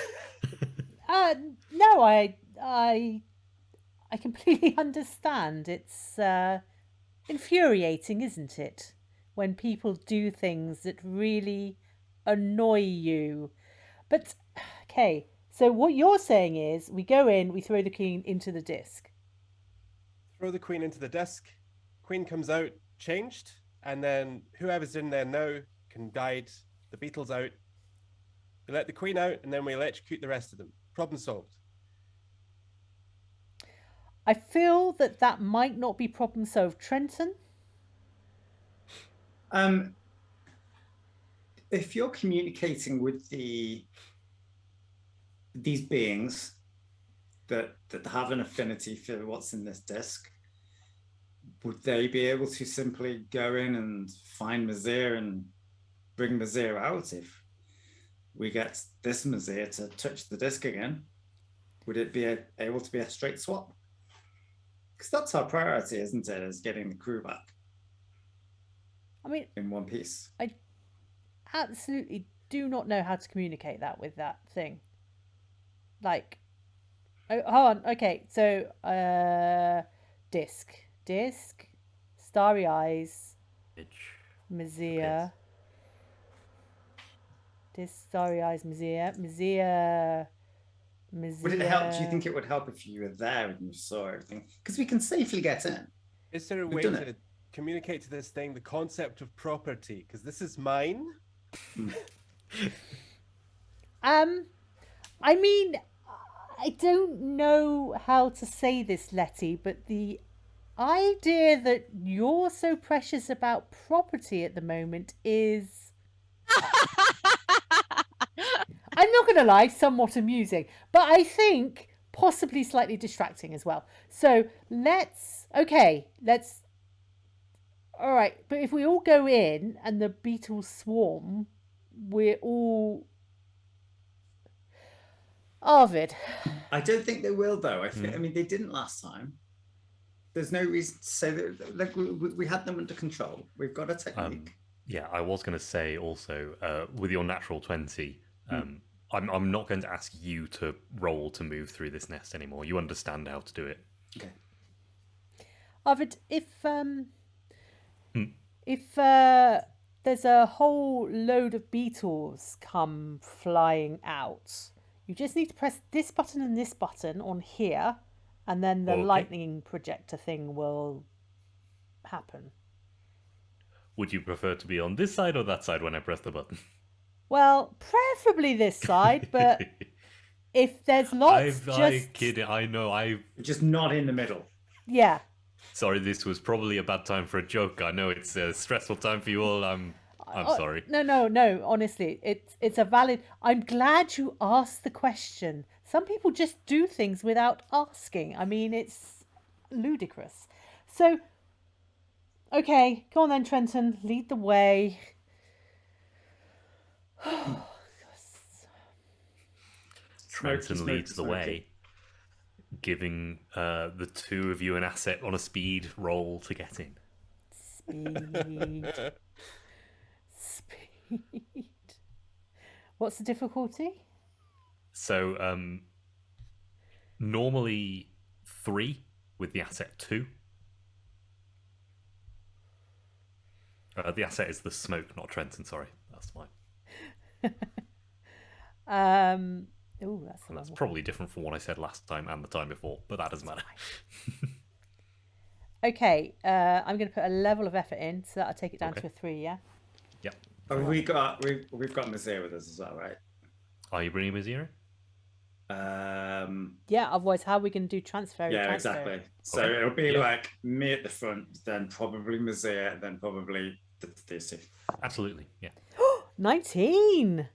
No, I completely understand. It's infuriating, isn't it? When people do things that really annoy you. But, okay, so what you're saying is we go in, we throw the queen into the disc. Throw the Queen into the desk. Queen comes out changed, and then whoever's in there now can guide the beetles out. We let the Queen out, and then we electrocute the rest of them. Problem solved. I feel that might not be problem solved. Trenton? If you're communicating with these beings that have an affinity for what's in this disc, would they be able to simply go in and find Mazir and bring Mazir out? If we get this Mazir to touch the disc again, would it be able to be a straight swap? Because that's our priority, isn't it? Is getting the crew back. I mean, in one piece. I absolutely do not know how to communicate that with that thing. Like, oh, hold on. Okay, so disc, starry eyes, Mazia, disc, starry eyes, Mazia. Would it help? Do you think it would help if you were there and you saw everything? Because we can safely get in. Is there a way to communicate to this thing the concept of property? Because this is mine. I mean, I don't know how to say this, Letty, but the idea that you're so precious about property at the moment is, I'm not going to lie, somewhat amusing, but I think possibly slightly distracting as well. So let's All right, but if we all go in and the beetles swarm, we're all Arvid. I don't think they will, though. I mean, they didn't last time. There's no reason to say that. Like we had them under control. We've got a technique. Yeah, I was going to say also with your natural 20, I'm not going to ask you to roll to move through this nest anymore. You understand how to do it. Okay. Arvid, if there's a whole load of beetles come flying out, you just need to press this button and this button on here, and then the lightning projector thing will happen. Would you prefer to be on this side or that side when I press the button? Well, preferably this side, but if there's lots, I kid it. I know. Just not in the middle. Yeah. Sorry, this was probably a bad time for a joke. I know it's a stressful time for you all. I'm sorry. No. Honestly, it's a valid. I'm glad you asked the question. Some people just do things without asking. I mean, it's ludicrous. So, okay, go on then, Trenton. Lead the way. Trenton leads the way, giving the two of you an asset on a speed roll to get in. Speed. What's the difficulty? So, normally 3 with the asset 2. The asset is the smoke, not Trenton. Sorry, that's mine. That's probably different from what I said last time and the time before, but that doesn't matter. Okay, I'm going to put a level of effort in, so that'll take it down to a 3. Yeah. Yep. Oh, we've got Mazir with us as well, right? Are you bringing Mazir? Yeah. Otherwise, how are we going to do transfer? Exactly. So it'll be like me at the front, then probably Mazir, then probably the two. Absolutely. Yeah. 19.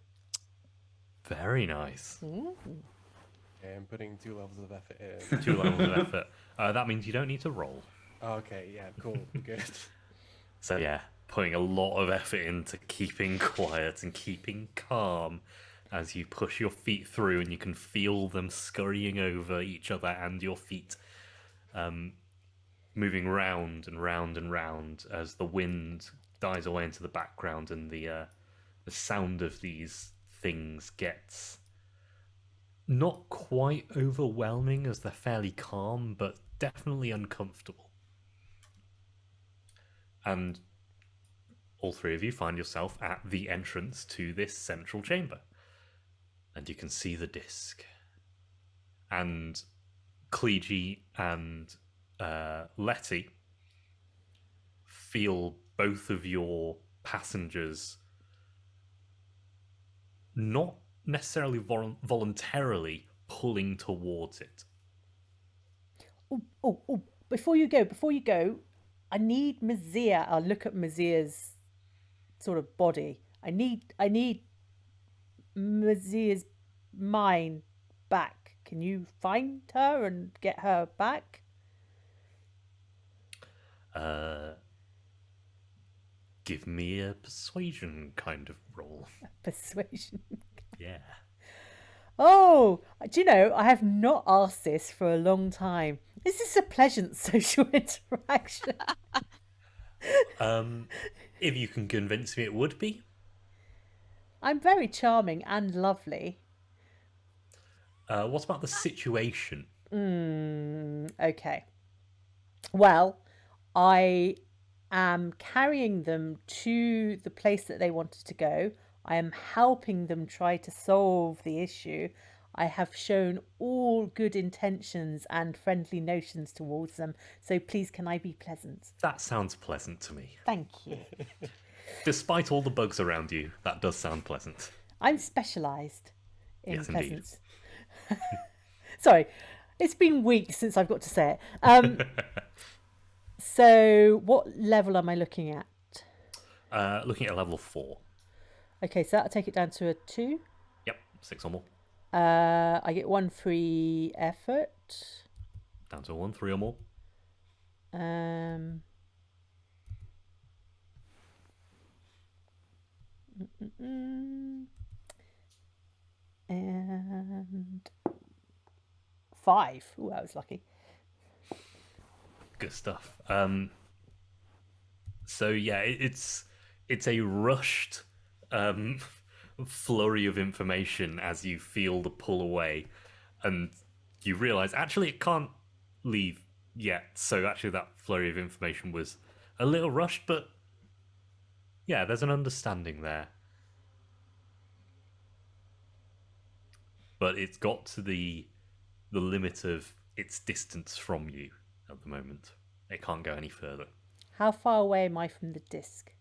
Very nice. Okay, I'm putting 2 levels of effort in. 2 levels of effort. That means you don't need to roll. Okay, yeah, cool, good. So yeah, putting a lot of effort into keeping quiet and keeping calm as you push your feet through, and you can feel them scurrying over each other and your feet, moving round and round and round as the wind dies away into the background, and the sound of these things gets not quite overwhelming as they're fairly calm, but definitely uncomfortable. And all 3 of you find yourself at the entrance to this central chamber. And you can see the disc. And Cleege and Letty feel both of your passengers not necessarily voluntarily pulling towards it. Oh! Before you go, I need Mazir. I'll look at Mazir's sort of body. I need Mazir's mind back. Can you find her and get her back? Give me a persuasion kind of roll. Persuasion. Yeah. Oh, do you know, I have not asked this for a long time. Is this a pleasant social interaction? If you can convince me it would be. I'm very charming and lovely. What about the situation? Okay. Well, I am carrying them to the place that they wanted to go. I am helping them try to solve the issue. I have shown all good intentions and friendly notions towards them. So please, can I be pleasant? That sounds pleasant to me. Thank you. Despite all the bugs around you, that does sound pleasant. I'm specialised in Yes, indeed. pleasance. Sorry, it's been weeks since I've got to say it. So what level am I looking at? Looking at level 4. Okay, so that'll take it down to a 2. Yep, 6 or more. I get 1 free effort. Down to 1, 3 or more. And 5. Ooh, I was lucky. Good stuff. So yeah, it's a rushed flurry of information as you feel the pull away, and you realize actually it can't leave yet. So actually, that flurry of information was a little rushed, but yeah, there's an understanding there. But it's got to the limit of its distance from you at the moment. It can't go any further. How far away am I from the disc?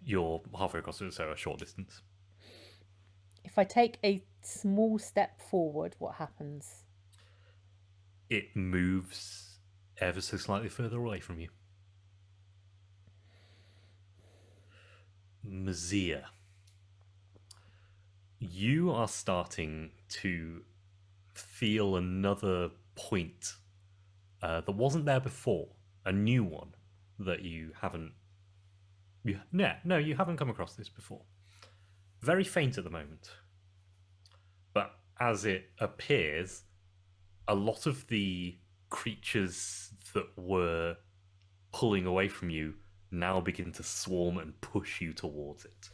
You're halfway across it, so a short distance. If I take a small step forward, what happens? It moves ever so slightly further away from you. Mazia, you are starting to feel another point that wasn't there before, a new one that you haven't. You haven't come across this before. Very faint at the moment, but as it appears, a lot of the creatures that were pulling away from you now begin to swarm and push you towards it.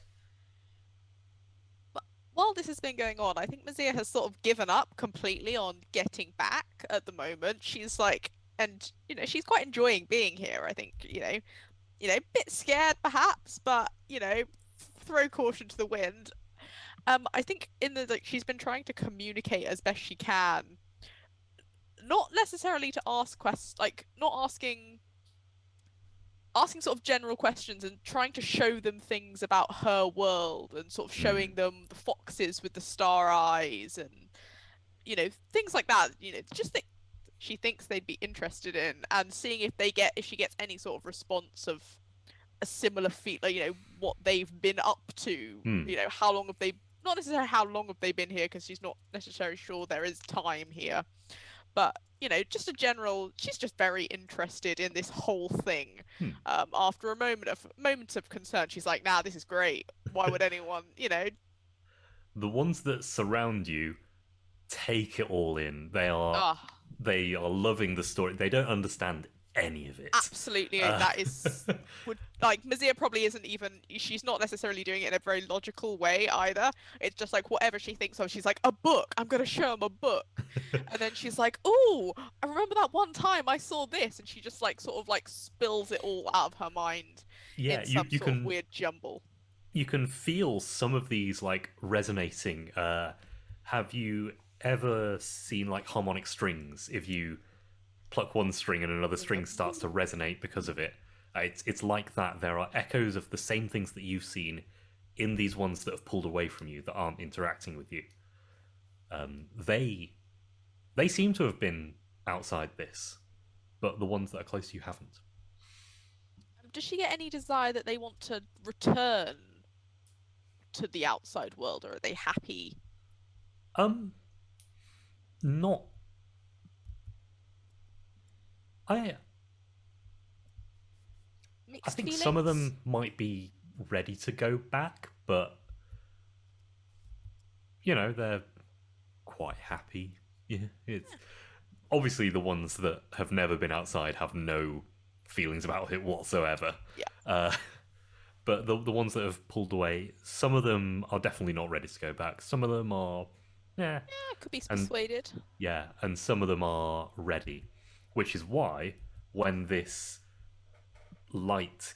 While this has been going on, I think Mazia has sort of given up completely on getting back at the moment. She's like, and she's quite enjoying being here. I think, bit scared perhaps, but throw caution to the wind. I think she's been trying to communicate as best she can, not necessarily to ask questions, like not asking sort of general questions and trying to show them things about her world and sort of showing them the foxes with the star eyes and things like that, just that she thinks they'd be interested in, and seeing if she gets any sort of response of a similar feel, what they've been up to. How long have they, not necessarily how long have they been here, because she's not necessarily sure there is time here, but just a general, she's just very interested in this whole thing. After a moment of concern, she's like, nah, this is great. Why would anyone, The ones that surround you take it all in. They are loving the story. They don't understand any of it. Absolutely, that is like Mazia probably isn't even. She's not necessarily doing it in a very logical way either. It's just like whatever she thinks of. She's like, a book. I'm gonna show him a book, and then she's like, oh, I remember that one time I saw this, and she just like sort of like spills it all out of her mind. Yeah, in some you sort can of weird jumble. You can feel some of these like resonating. Have you ever seen like harmonic strings? If you pluck one string and another string starts to resonate because of it. It's like that. There are echoes of the same things that you've seen in these ones that have pulled away from you, that aren't interacting with you. They seem to have been outside this, but the ones that are close to you haven't. Does she get any desire that they want to return to the outside world, or are they happy? Not. I think some of them might be ready to go back, but they're quite happy. Yeah, it's obviously the ones that have never been outside have no feelings about it whatsoever. Yeah. But the ones that have pulled away, some of them are definitely not ready to go back. Some of them are, could be persuaded. And some of them are ready, which is why when this light,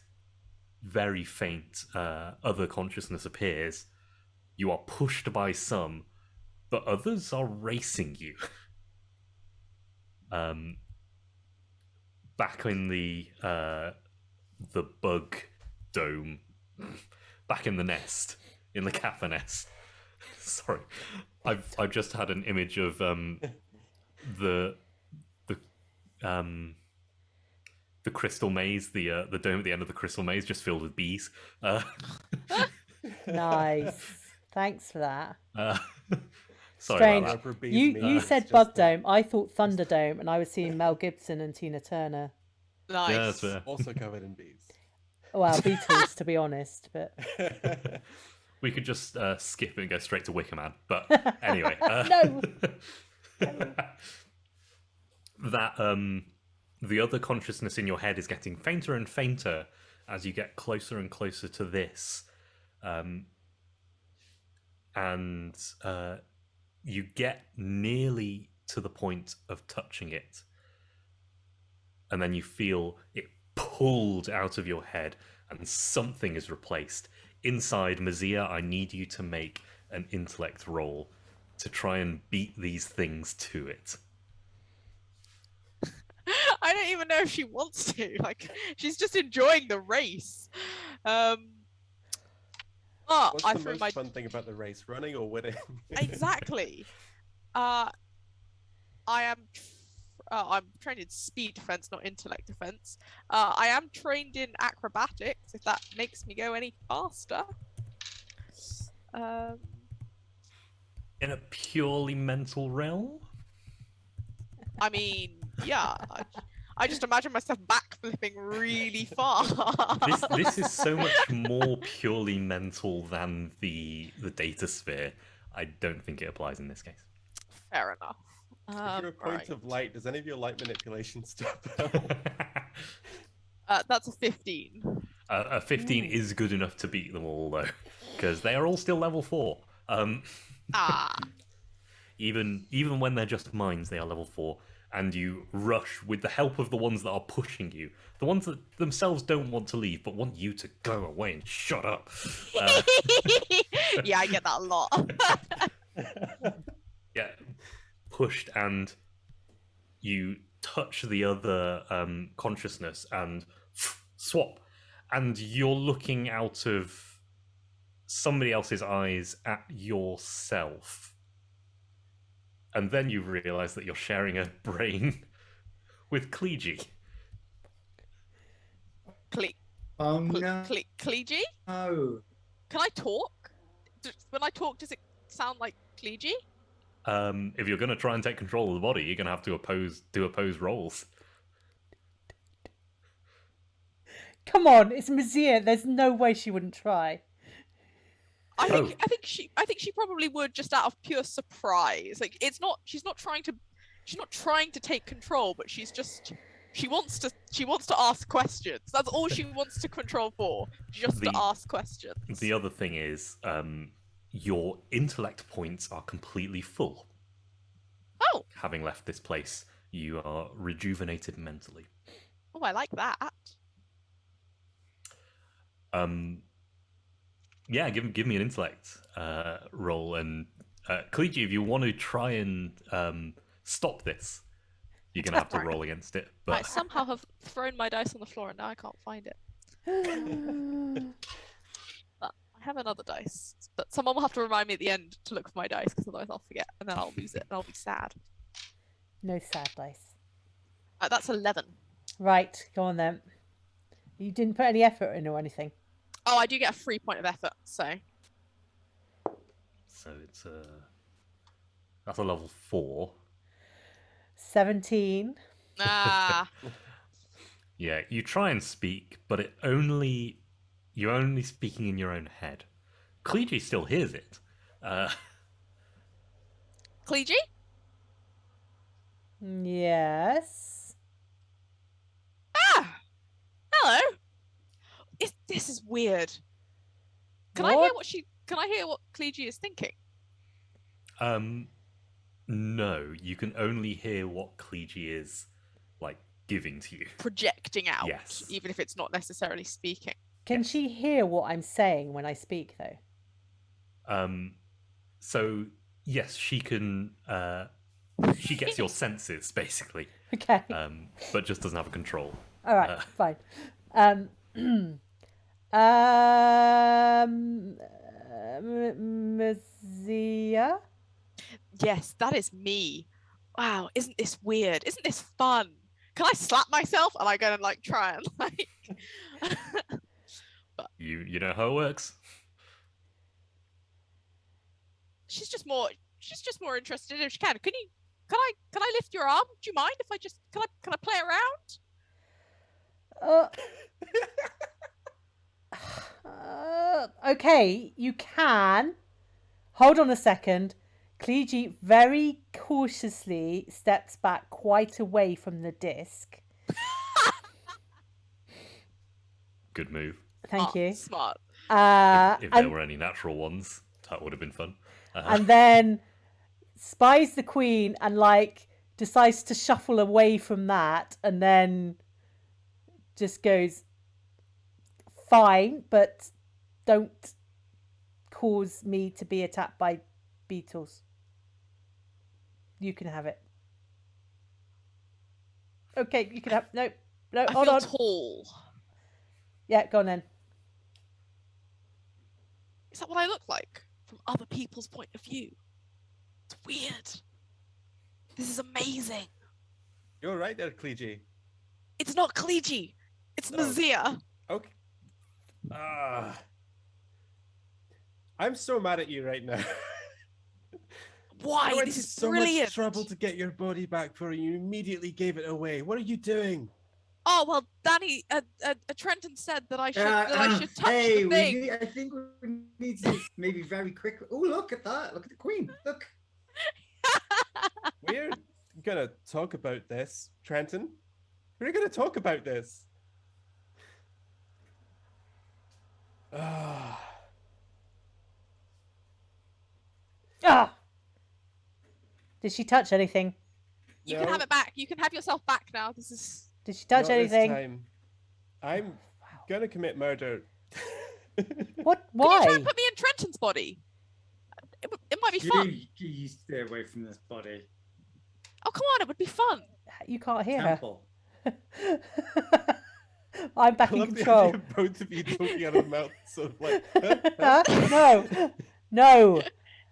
very faint other consciousness appears, you are pushed by some, but others are racing you. Back in the bug dome, back in the nest, in the Caffa nest. Sorry, I've just had an image of the crystal maze, the dome at the end of the crystal maze, just filled with bees. Nice. Thanks for that. Sorry Strange. about that. You said Bug Dome. I thought Thunderdome, and I was seeing Mel Gibson and Tina Turner. Nice. Yeah, that's fair. Also covered in bees. Well, beetles, to be honest, but We could just skip it and go straight to Wicker Man. But anyway. No. That the other consciousness in your head is getting fainter and fainter as you get closer and closer to this. And you get nearly to the point of touching it. And then you feel it pulled out of your head and something is replaced. Inside, Mazia, I need you to make an intellect roll to try and beat these things to it. I don't even know if she wants to. Like, she's just enjoying the race. What's I the threw most my fun thing about the race? Running or winning? exactly. I'm trained in speed defense, not intellect defense. I am trained in acrobatics, if that makes me go any faster. In a purely mental realm? I mean, yeah. I just imagine myself backflipping really fast. This is so much more purely mental than the data sphere. I don't think it applies in this case. Fair enough. If you're a point Right. of light, does any of your light manipulation stop? That's a 15. A 15 is good enough to beat them all, though, because they are all still level 4. Even when they're just mines, they are level 4, and you rush with the help of the ones that are pushing you, the ones that themselves don't want to leave but want you to go away and shut up. Yeah, I get that a lot. Yeah, pushed, and you touch the other consciousness and swap, and you're looking out of somebody else's eyes at yourself. And then you realise that you're sharing a brain with Kleegi. Oh no. Kleegi? No. Can I talk? When I talk, does it sound like Kleegi? If you're going to try and take control of the body, you're going to have to do opposed rolls. come on, it's Mazia. There's no way she wouldn't try. I think she probably would, just out of pure surprise. Like, she's not trying to take control, but she wants to ask questions. That's all she wants to control for, just to ask questions. The other thing is, your intellect points are completely full. Oh. Having left this place, you are rejuvenated mentally. Oh, I like that. Yeah, give me an intellect roll, and Kleegi, if you want to try and stop this, you're gonna have to roll against it. But I somehow have thrown my dice on the floor and now I can't find it. But I have another dice, but someone will have to remind me at the end to look for my dice, because otherwise I'll forget and then I'll lose it and I'll be sad. No sad dice. That's 11. Right, go on then. You didn't put any effort in or anything. Oh, I do get a 3 point of effort, so. So that's a level 4. 17. Ah. Yeah, you try and speak, but you're only speaking in your own head. Kleegi still hears it. Kleegi? Yes. Ah! Hello. This is weird. Can I hear what Kleegi is thinking? No, you can only hear what Kleegi is giving to you. Projecting out, Yes. even if it's not necessarily speaking. Can she hear what I'm saying when I speak, though? So yes, she can. She gets your senses basically, Okay. but just doesn't have a control. All right, fine. Mazia? Yes, that is me. Wow, isn't this weird? Isn't this fun? Can I slap myself? And I go and try and But You know how it works. she's just more interested if she can. Can I lift your arm? Do you mind if I just can I play around? Okay, you can. Hold on a second. Kleegi very cautiously steps back quite away from the disc. Good move. Thank you. Smart. If there And, were any natural ones, that would have been fun. and then spies the queen and like decides to shuffle away from that, and then just goes, fine, but don't cause me to be attacked by beetles. You can have it. Okay, you can have. No, I hold feel on. tall. Yeah, go on then. Is that what I look like from other people's point of view? It's weird. This is amazing. You're right there, Kleegi. It's not Kleegi. It's Oh. Mazia. Okay. I'm so mad at you right now. Why? I went This to is so brilliant. much trouble to get your body back for you. You immediately gave it away. What are you doing? Oh well, Danny, Trenton said that I should touch hey, the thing. I think we need to maybe very quickly. Oh, look at that! Look at the queen. Look. We're gonna talk about this, Trenton. We're gonna talk about this. Ah. Ah! Did she touch anything? You can have it back. You can have yourself back now. This is. Did she touch Not this anything? time. I'm gonna commit murder. What? Can you Why? try and put me in Trenton's body? It might be fun. You stay away from this body. Oh come on, it would be fun. You can't hear Temple. her. I'm back I in love the control. idea of both of you talking out of the mouth, sort of like. No.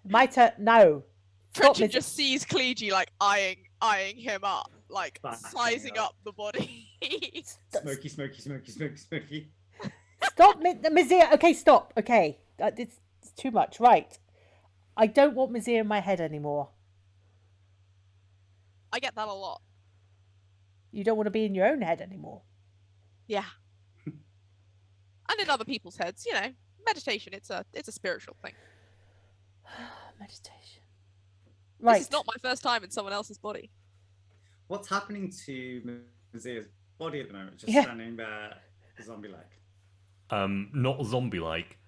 My turn. No. Stop Trenton it. just sees Kleegi like eyeing him up, like Backing sizing up. up the body. Smoky. Stop, Mazia. Okay, stop. Okay, it's too much. Right. I don't want Mazia in my head anymore. I get that a lot. You don't want to be in your own head anymore. Yeah. And in other people's heads, you know, meditation. It's a spiritual thing. Meditation. Right. This is not my first time in someone else's body. What's happening to Mazia's body at the moment? Just Yeah. standing there, zombie-like. Not zombie-like,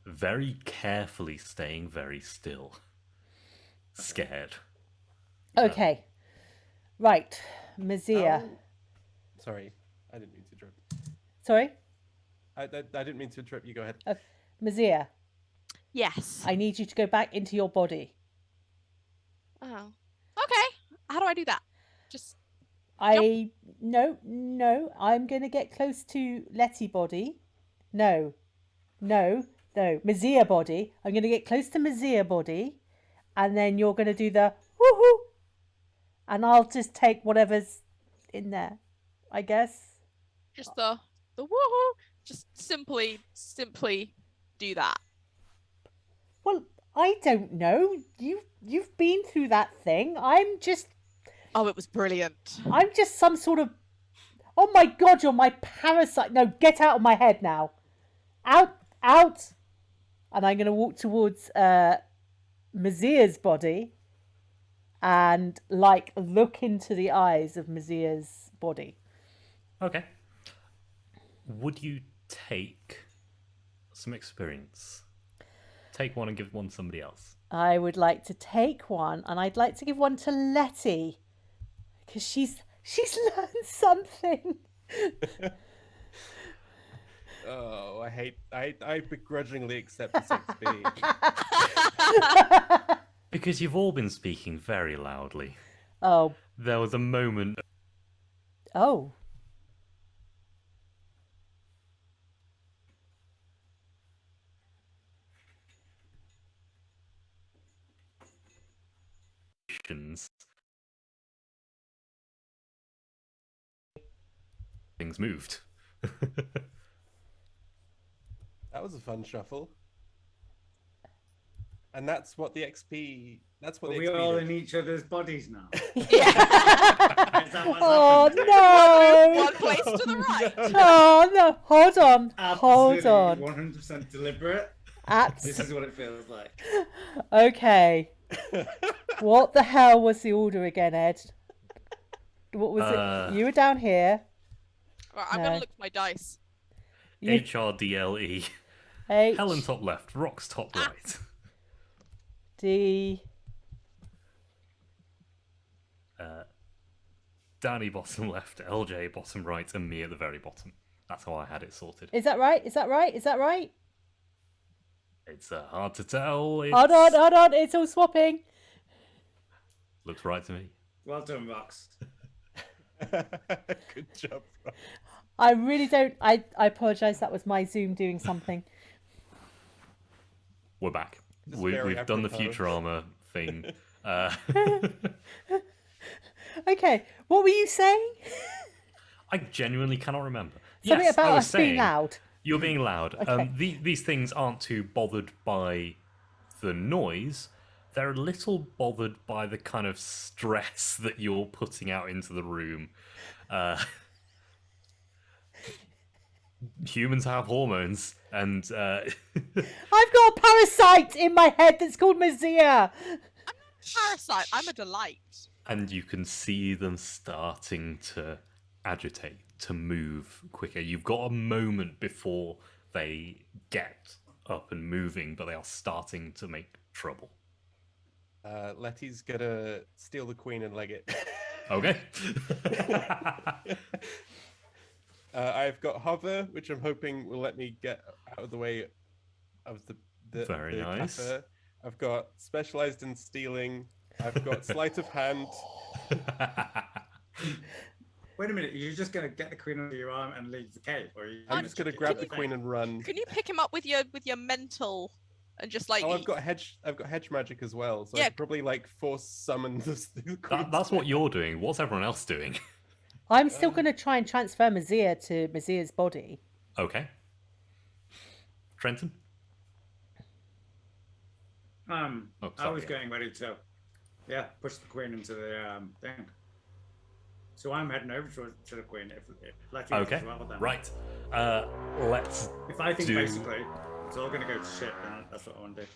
very carefully staying very still. Scared. Okay. Right. Mazia. Oh. Sorry, I didn't mean to interrupt. Sorry? I didn't mean to interrupt you. Go ahead. Mazia, Yes. I need you to go back into your body. Oh. Okay. How do I do that? Just. No. I'm going to get close to Letty body. No. Mazia body. I'm going to get close to Mazia body. And then you're going to do the woohoo. And I'll just take whatever's in there, I guess. Just the woohoo. Just simply do that. Well, I don't know. You've been through that thing. I'm just brilliant. some sort of. Oh my god, you're my parasite. No, get out of my head now. Out. And I'm going to walk towards Mazia's body and like look into the eyes of Mazia's body. Okay. Would you take some experience? Take one and give one to somebody else. I would like to take one, and I'd like to give one to Letty because she's learned something. Oh, I begrudgingly accept the 6B. Because you've all been speaking very loudly. Oh. There was a moment. Oh. Things moved. That was a fun shuffle. And that's what the XP. That's what Are the we XP all did. in each other's bodies now? Yeah. Is that what's Oh happened? One place to the right. Oh no! Hold on. Hold Absolutely on. 100% deliberate. This is what it feels like. Okay. What the hell was the order again, Ed? What was it? You were down here. Right, I'm No. gonna look at my dice. You HRDLE. H Helen top left, Rox top right. D. Danny bottom left, LJ bottom right, and me at the very bottom. That's how I had it sorted. Is that right? Is that right? Is that right? It's hard to tell. Hold on. It's all swapping. Looks right to me. Well done, Rox. Good job, Rox. I really don't. I apologise. That was my Zoom doing something. We're back. Just We've very done the apropos. Futurama thing. Okay. What were you saying? I genuinely cannot remember. Something Yes, about I was us being saying, loud. You're being loud. Okay. These things aren't too bothered by the noise. They're a little bothered by the kind of stress that you're putting out into the room. Humans have hormones, and I've got a parasite in my head that's called Mazia. Parasite. I'm a delight. and you can see them starting to agitate, to move quicker. You've got a moment before they get up and moving, but they are starting to make trouble. Letty's gonna steal the queen and leg it. Okay. I've got hover, which I'm hoping will let me get out of the way of the Very nice. Caffa. I've got specialized in stealing. I've got sleight of hand. Wait a minute, you're just going to get the queen under your arm and leave the cave? Or are you I'm just gonna grab the queen and run. Can you pick him up with your mental and just like? Oh, I've got hedge magic as well, so I Yeah. could probably like force summon the queen. That's what you're doing. What's everyone else doing? I'm still going to try and transfer Mazia to Mazia's body. Okay. Trenton? I sorry, was yeah. getting ready to, push the queen into the thing. So I'm heading over to the queen. If Letty is Okay. as well, then. Right. Let's If I think do- basically it's all going to go to shit, then that's what I want to do.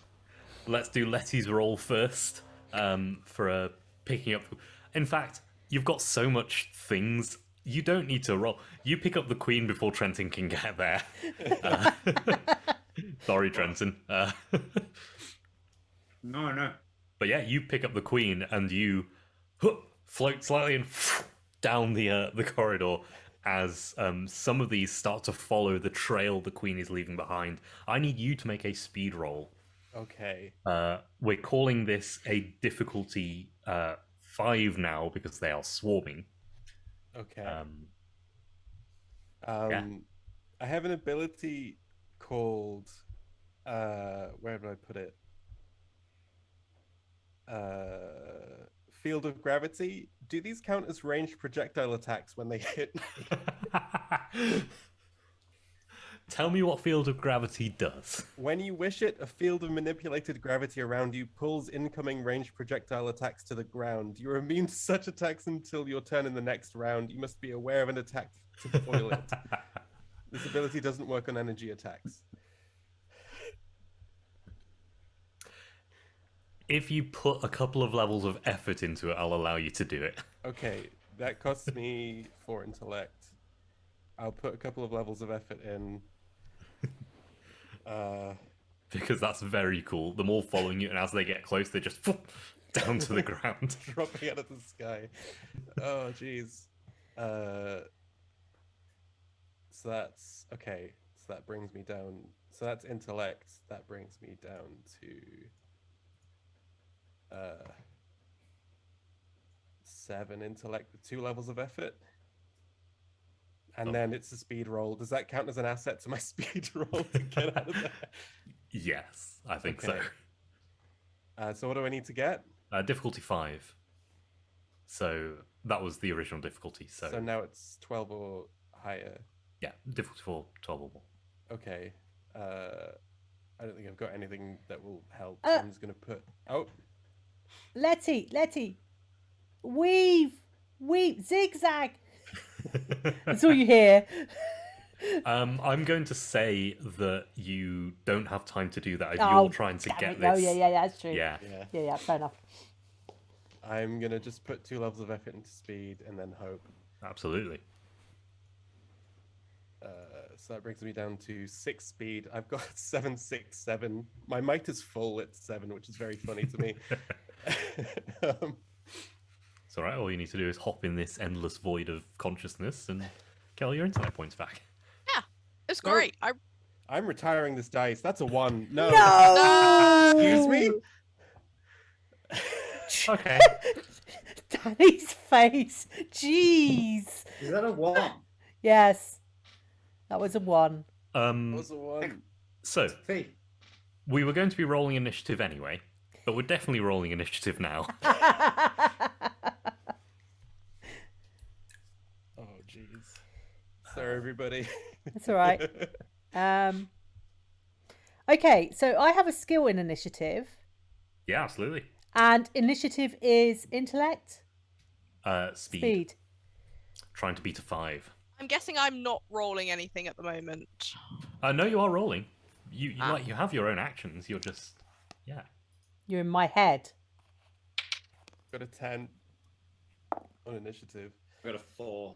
Let's do Letty's roll first for picking up. In fact, you've got so much things. You don't need to roll. You pick up the queen before Trenton can get there. Sorry, Trenton. No. But yeah, you pick up the queen and you float slightly and down the corridor as some of these start to follow the trail the queen is leaving behind. I need you to make a speed roll. Okay. We're calling this a difficulty 5 now because they are swarming. Okay. Yeah. I have an ability called where did I put it? Field of gravity. Do these count as ranged projectile attacks when they hit me? Tell me what field of gravity does. When you wish it, a field of manipulated gravity around you pulls incoming ranged projectile attacks to the ground. You're immune to such attacks until your turn in the next round. You must be aware of an attack to foil it. This ability doesn't work on energy attacks. If you put a couple of levels of effort into it, I'll allow you to do it. Okay, that costs me 4 intellect. I'll put a couple of levels of effort in. Because that's very cool. Them all following you, and as they get close, they just down to the ground. Dropping out of the sky. Oh, jeez. So that's okay. So that brings me down. So that's intellect. That brings me down to 7 intellect with 2 levels of effort. And then it's a speed roll. Does that count as an asset to my speed roll to get out of there? Yes, I think Okay. So what do I need to get? so. Difficulty 5. So that was the original difficulty. So now it's 12 or higher. Yeah, difficulty 4, 12 or more. Okay. I don't think I've got anything that will help. So I'm just gonna put. Oh, Letty, weave, zigzag. That's all you hear. I'm going to say that you don't have time to do that if Oh, you're trying to damn get it. this. Oh, yeah, that's true. Yeah. yeah. Fair enough. I'm gonna just put 2 levels of effort into speed and then hope. Absolutely. So that brings me down to 6 speed. I've got 7, 6, 7. My might is full at 7, which is very funny to me. It's all right. All you need to do is hop in this endless void of consciousness and get all your internet points back. Yeah, it's No. great. I'm retiring this dice. That's a 1. No. No! Excuse me? Okay. Danny's face. Jeez. Is that a 1? Yes. That was a 1. That was a 1. So Fee. we were going to be rolling initiative anyway, but we're definitely rolling initiative now. Oh, jeez. Sorry, everybody. That's all right. Okay, so I have a skill in initiative, Yeah, absolutely. and initiative is intellect, Speed. Trying to beat a 5. I'm guessing I'm not rolling anything at the moment. No, you are rolling. You have your own actions. You're just You're in my head. Got a 10 on initiative. I got a 4.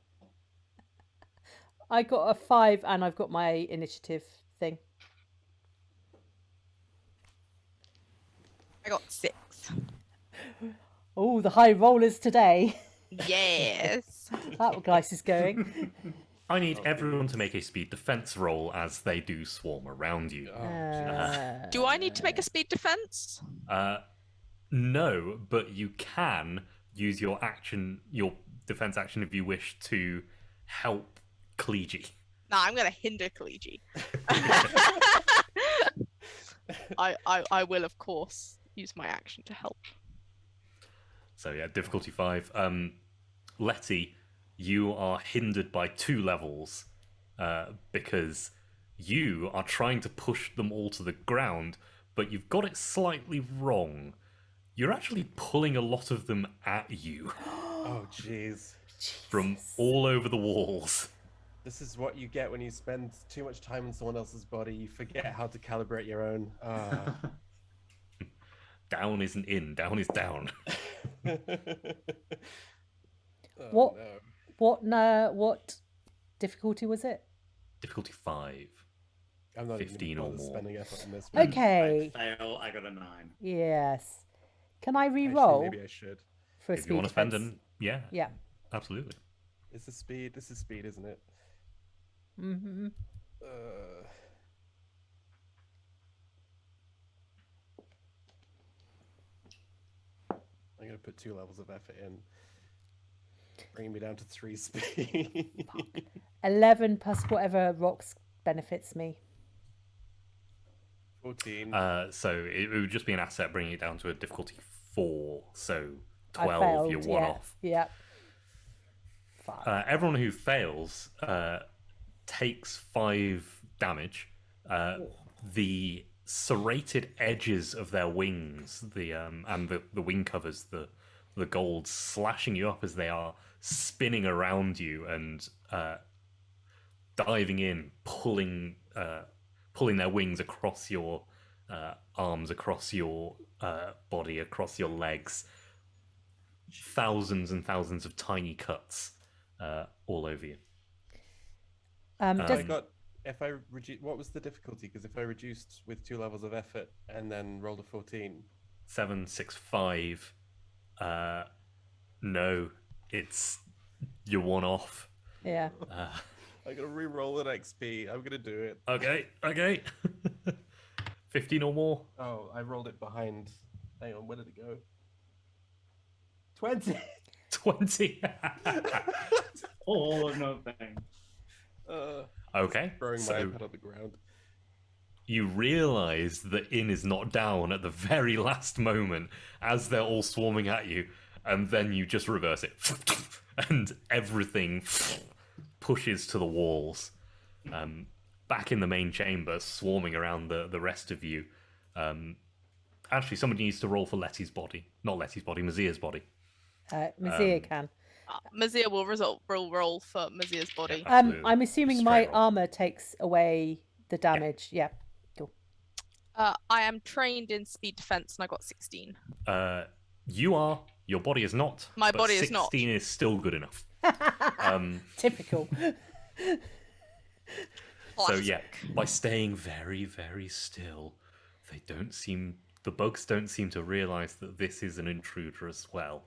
I got a 5, and I've got my initiative thing. I got 6. Oh, the high rollers today. Yes. That dice is going. I need everyone to make a speed defense roll as they do swarm around you. Oh, jeez. Do I need to make a speed defense? No, but you can use your defense action if you wish to help Kleegi. Nah, I'm going to hinder Kaliji. I will, of course, use my action to help. So yeah, difficulty 5. Letty, you are hindered by 2 levels because you are trying to push them all to the ground, but you've got it slightly wrong. You're actually pulling a lot of them at you Oh, jeez. from all over the walls. This is what you get when you spend too much time in someone else's body. You forget how to calibrate your own. Down isn't in, down is down. Oh, What? no. What difficulty was it? Difficulty 5. I'm not 15 even or bothered more. spending effort on this one. Okay. I fail. I got a 9. Yes. Can I Actually, re-roll maybe I should. for a If speed you want to spend defense? yeah, Yeah. absolutely. This is speed, isn't it? Mm-hmm. I'm gonna put 2 levels of effort in, bringing me down to 3 speed. 11 plus whatever rocks benefits me. 14. So it would just be an asset bringing it down to a difficulty 4. So I 12, failed, you're 1 yeah. off. Yeah. 5. Everyone who fails takes 5 damage. The serrated edges of their wings, and the wing covers, the gold, slashing you up as they are spinning around you and diving in, pulling their wings across your arms, across your body, across your legs. Thousands and thousands of tiny cuts all over you. What was the difficulty? Because if I reduced with 2 levels of effort and then rolled a 14. 7, 6, 5. No, it's you're 1 off. Yeah. I'm gonna re-roll an XP. I'm gonna do it. Okay. 15 or more. Oh, I rolled it behind. Hang on, where did it go? 20. 20. All or nothing. Okay, Throwing my so iPad on the ground. you realise that In is not down at the very last moment as they're all swarming at you, and then you just reverse it. And everything pushes to the walls. back in the main chamber, swarming around the rest of you. Actually, somebody needs to roll for Letty's body. Not Letty's body, Mazia's body. Mazia can. Mazia will roll for Mazia's body. Absolutely. I'm assuming Straight my roll. armor takes away the damage. Yeah. Cool. I am trained in speed defense, and I got 16. You are. Your body is not. My but body is not. 16 is still good enough. Typical. So yeah, Classic. by staying very, very still, the bugs don't seem to realize that this is an intruder as well.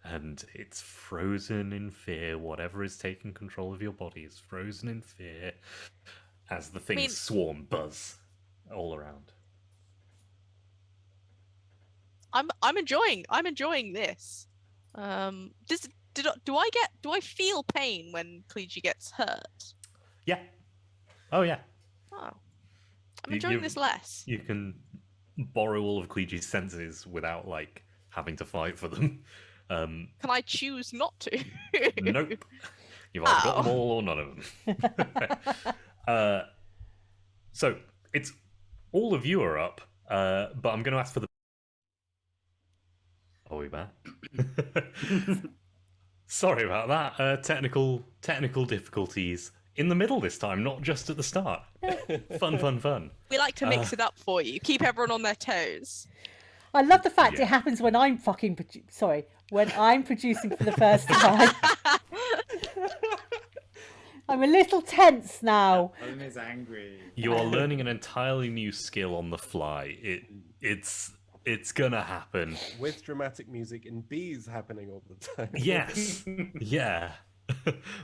And it's frozen in fear. Whatever is taking control of your body is frozen in fear as the things swarm, buzz all around. I'm enjoying this. Do I feel pain when Cleege gets hurt? Yeah. Oh yeah. Oh. I'm enjoying this less. You can borrow all of Queegee's senses without like having to fight for them. Can I choose not to? Nope. You've either got them all or none of them. So it's all of you are up, but I'm going to ask for the. Are we back? Sorry about that. Technical difficulties in the middle this time, not just at the start. Fun. We like to mix it up for you. Keep everyone on their toes. I love the fact Yeah. it happens when I'm when I'm producing for the first time. I'm a little tense now. Helen is angry. You are learning an entirely new skill on the fly. It's gonna happen. With dramatic music and bees happening all the time. Yes. Yeah.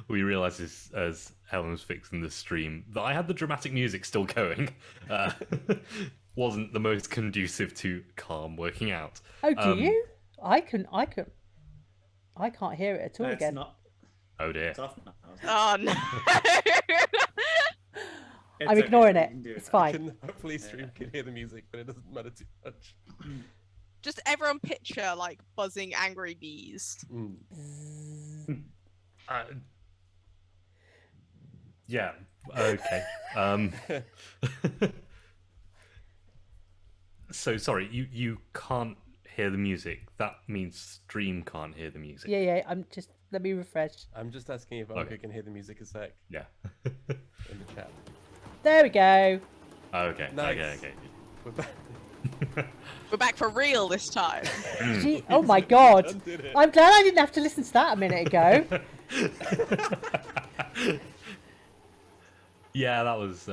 We realised as Helen was fixing the stream that I had the dramatic music still going. Wasn't the most conducive to calm working out. Oh, do you? I can't hear it at all No, it's again. not. Oh dear. It's off now. Oh no. It's I'm okay, ignoring we it. can do It's that. fine. Can hopefully stream can hear the music, but it doesn't matter too much. Just everyone picture like buzzing angry bees. Yeah. Okay. So sorry, you can't hear the music. That means stream can't hear the music. Yeah. Let me refresh. I'm just asking if Okay. Olga can hear the music a sec Yeah. in the chat. There we go. Okay. Nice. Okay. We're back. We're back for real this time. Oh my god. Undid it. I'm glad I didn't have to listen to that a minute ago. Yeah, that was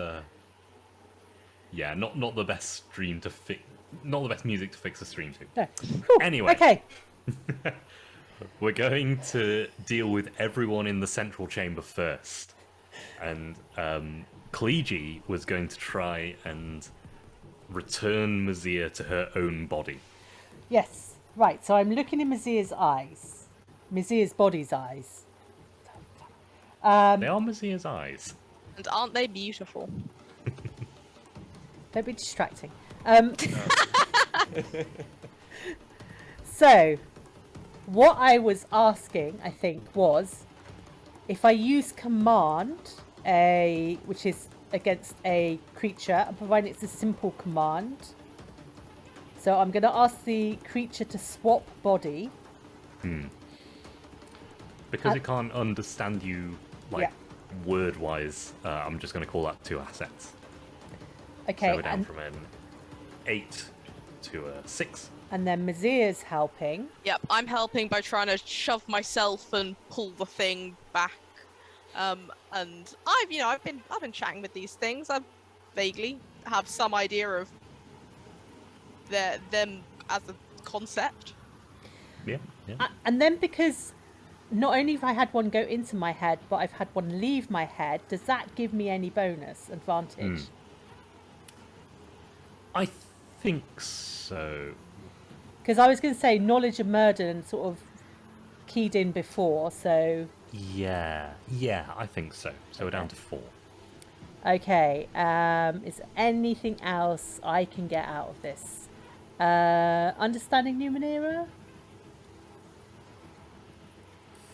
not the best stream to fix, not the best music to fix a stream to. No. Whew. Anyway. Okay. We're going to deal with everyone in the central chamber first, and Cleege was going to try and return Mazia to her own body. Yes. Right. So I'm looking in Mazia's eyes. Mazia's body's eyes. They are Mazia's eyes. And aren't they beautiful? Don't be distracting. So, what I was asking, I think, was if I use command, which is against a creature, and providing it's a simple command. So I'm going to ask the creature to swap body. Because it can't understand you, like, Yeah. word-wise, I'm just going to call that 2 assets. Okay, So we're down from an 8 to a 6. and then Mazia's helping. Yep, I'm helping by trying to shove myself and pull the thing back. And I've been chatting with these things. I vaguely have some idea of them as a concept. Yeah. And then because not only have I had one go into my head, but I've had one leave my head, does that give me any bonus advantage? I think so. Because I was going to say knowledge of murder and sort of keyed in before, so... Yeah, I think so. So we're down to 4. Okay, is there anything else I can get out of this? Understanding Numenera?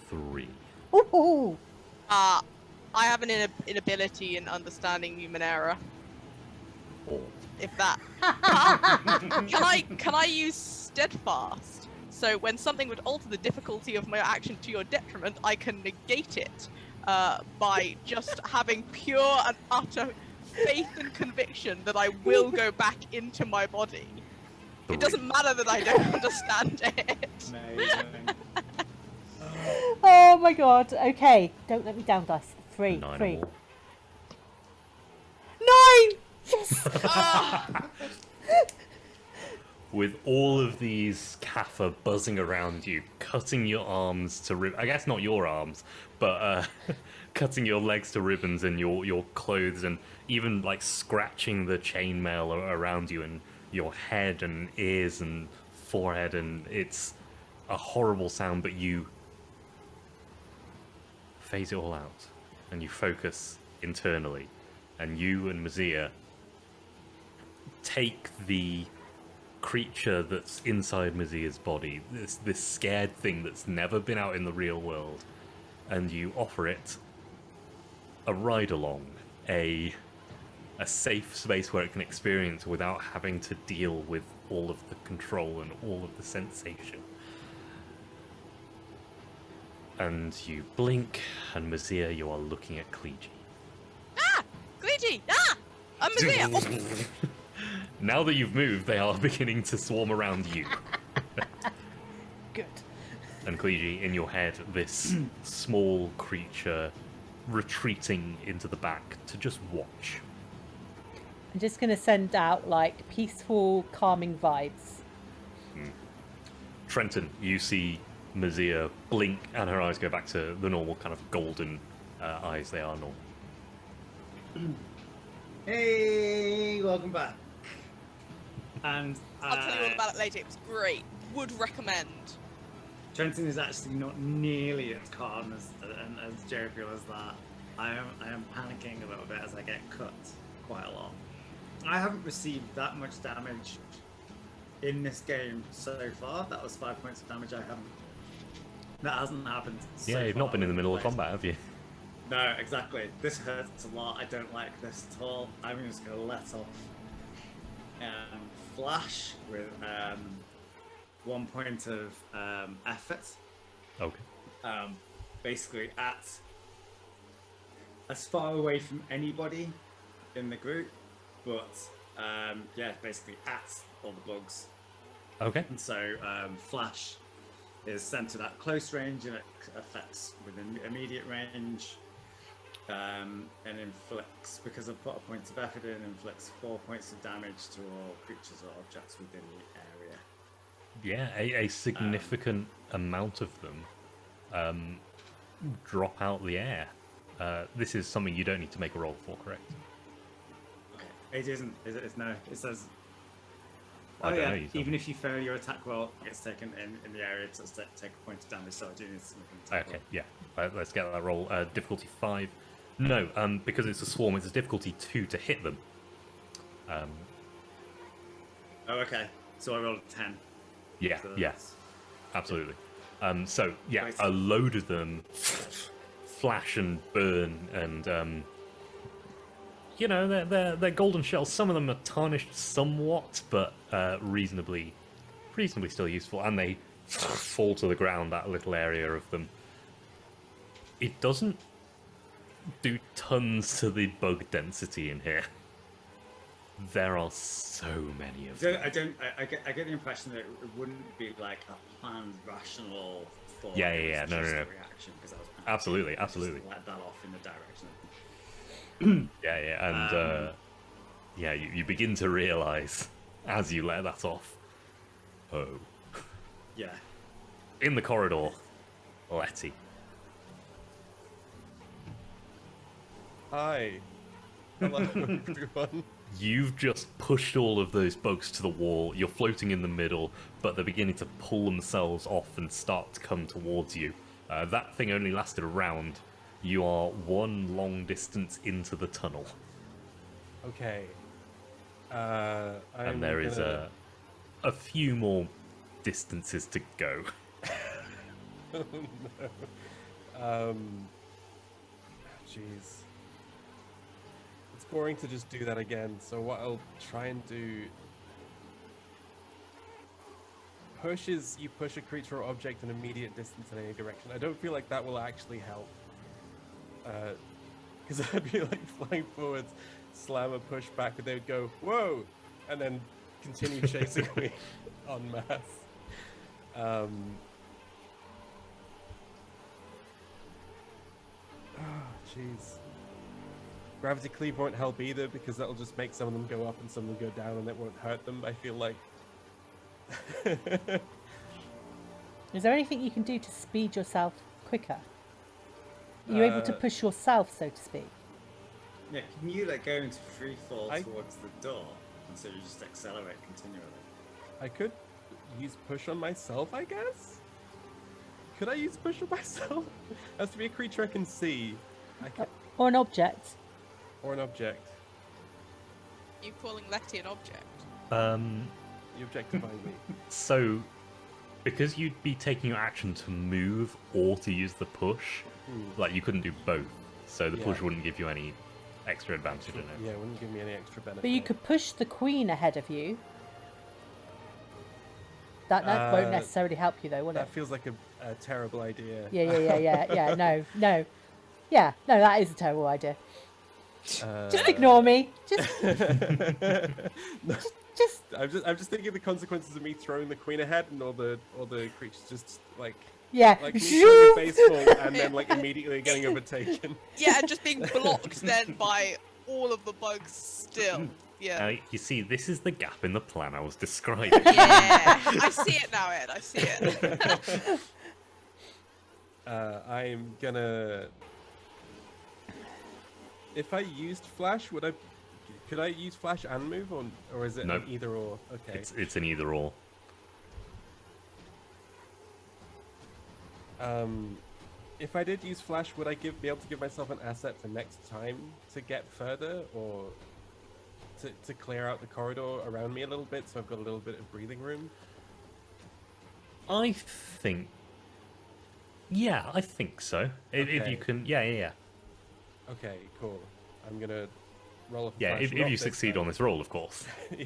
3. Ooh! I have an inability in understanding Numenera. Or If that can I use steadfast? So when something would alter the difficulty of my action to your detriment, I can negate it by just having pure and utter faith and conviction that I will go back into my body. It doesn't matter that I don't understand it. Amazing. Oh my god. Okay, don't let me down, dice. 3. 9 or 3. more. 9! Yes! With all of these Caffa buzzing around you, cutting your arms to I guess not your arms, but cutting your legs to ribbons and your clothes, and even like scratching the chainmail around you and your head and ears and forehead, and it's a horrible sound, but you phase it all out and you focus internally, and you and Mazia take the creature that's inside Mazia's body, this scared thing that's never been out in the real world, and you offer it a ride along, a safe space where it can experience without having to deal with all of the control and all of the sensation. And you blink, and Mazia, you are looking at Kleegi. Ah! Luigi! Ah! I'm Mazia! Now that you've moved, they are beginning to swarm around you. Good. And Kleegi, in your head, this small creature retreating into the back to just watch. I'm just going to send out like peaceful, calming vibes. Trenton, you see Mazia blink and her eyes go back to the normal kind of golden eyes they are normal. Hey, welcome back. And I'll tell you all about it later. It was great. Would recommend. Trenton is actually not nearly as calm as jovial as that. I am panicking a little bit as I get cut quite a lot. I haven't received that much damage in this game so far. That was 5 points of damage. That hasn't happened. Yeah, you've not been in the middle of combat. combat, have you? No, exactly. This hurts a lot. I don't like this at all. I'm just going to let off flash with 1 point of effort. Okay. Basically at as far away from anybody in the group, but yeah, basically at all the bugs. Okay. And so flash is centered at close range and it affects within immediate range. And inflicts, because I've put a point of effort in, inflicts 4 points of damage to all creatures or objects within the area. Yeah, a significant amount of them drop out the air. This is something you don't need to make a roll for, correct? Okay, it isn't. It's no. It says. I Oh don't yeah. know, you Even if you fail your attack roll, it gets taken in the area to take a point of damage. So I do need to make an attack Okay, yeah. Let's get that roll. Difficulty 5. No, because it's a swarm, it's a difficulty 2 to hit them. Oh, okay. So I rolled a 10. Yeah, So yeah, that's- absolutely. So, yeah, Right. a load of them flash and burn, and, you know, they're golden shells. Some of them are tarnished somewhat, but reasonably still useful, and they fall to the ground, that little area of them. It doesn't do tons to the bug density in here. There are so many of them. I get the impression that it wouldn't be like a planned, rational thought. Yeah, It was yeah, no, just no. a reaction because I was panicking. Absolutely, I just absolutely. let that off in the direction. Yeah, and yeah, you begin to realise as you let that off. Oh, Yeah. in the corridor, Letty. Hi. Hello, everyone. You've just pushed all of those bugs to the wall. You're floating in the middle, but they're beginning to pull themselves off and start to come towards you. That thing only lasted a round. You are one long distance into the tunnel, Okay. and there is a few more distances to go. jeez. It's boring to just do that again, so what I'll try and do... Push is you push a creature or object an immediate distance in any direction. I don't feel like that will actually help. Because I'd be like flying forwards, slam a push back, and they would go, whoa! And then continue chasing me en masse. Oh, jeez. Gravity Cleave won't help either, because that'll just make some of them go up and some of them go down, and it won't hurt them, I feel like. Is there anything you can do to speed yourself quicker? Are you able to push yourself, so to speak? Yeah, can you like go into free fall I- towards the door, and so you just accelerate continually? I could use push on myself, I guess? Could I use push on myself? It has to be a creature I can see. I can... Or an object? Or an object. You calling Letty an object? You objectifying me. So, because you'd be taking your action to move or to use the push, like you couldn't do both. So the push Yeah. wouldn't give you any extra advantage in it. Yeah, it wouldn't give me any extra benefit. But you could push the queen ahead of you. That won't necessarily help you, though, will That it? feels like a terrible idea. Yeah. No. Yeah, no, that is a terrible idea. Uh, Just ignore me. Just I'm just thinking of the consequences of me throwing the queen ahead, and all the creatures just like yeah. me throwing a baseball and then like immediately getting overtaken. Yeah, and just being blocked then by all of the bugs still. Yeah. You see, this is the gap in the plan I was describing. Yeah. I see it now, Ed. I see it. I'm gonna. If I used flash, could I use flash and move, or is it Nope. an either or? Okay. It's an either or. If I did use flash, would I be able to give myself an asset for next time to get further, or to clear out the corridor around me a little bit, so I've got a little bit of breathing room? I think. Yeah, I think so. If Okay. you can, yeah. Okay, cool. I'm gonna roll a Yeah, flash. if not you this succeed time. on this roll, of course.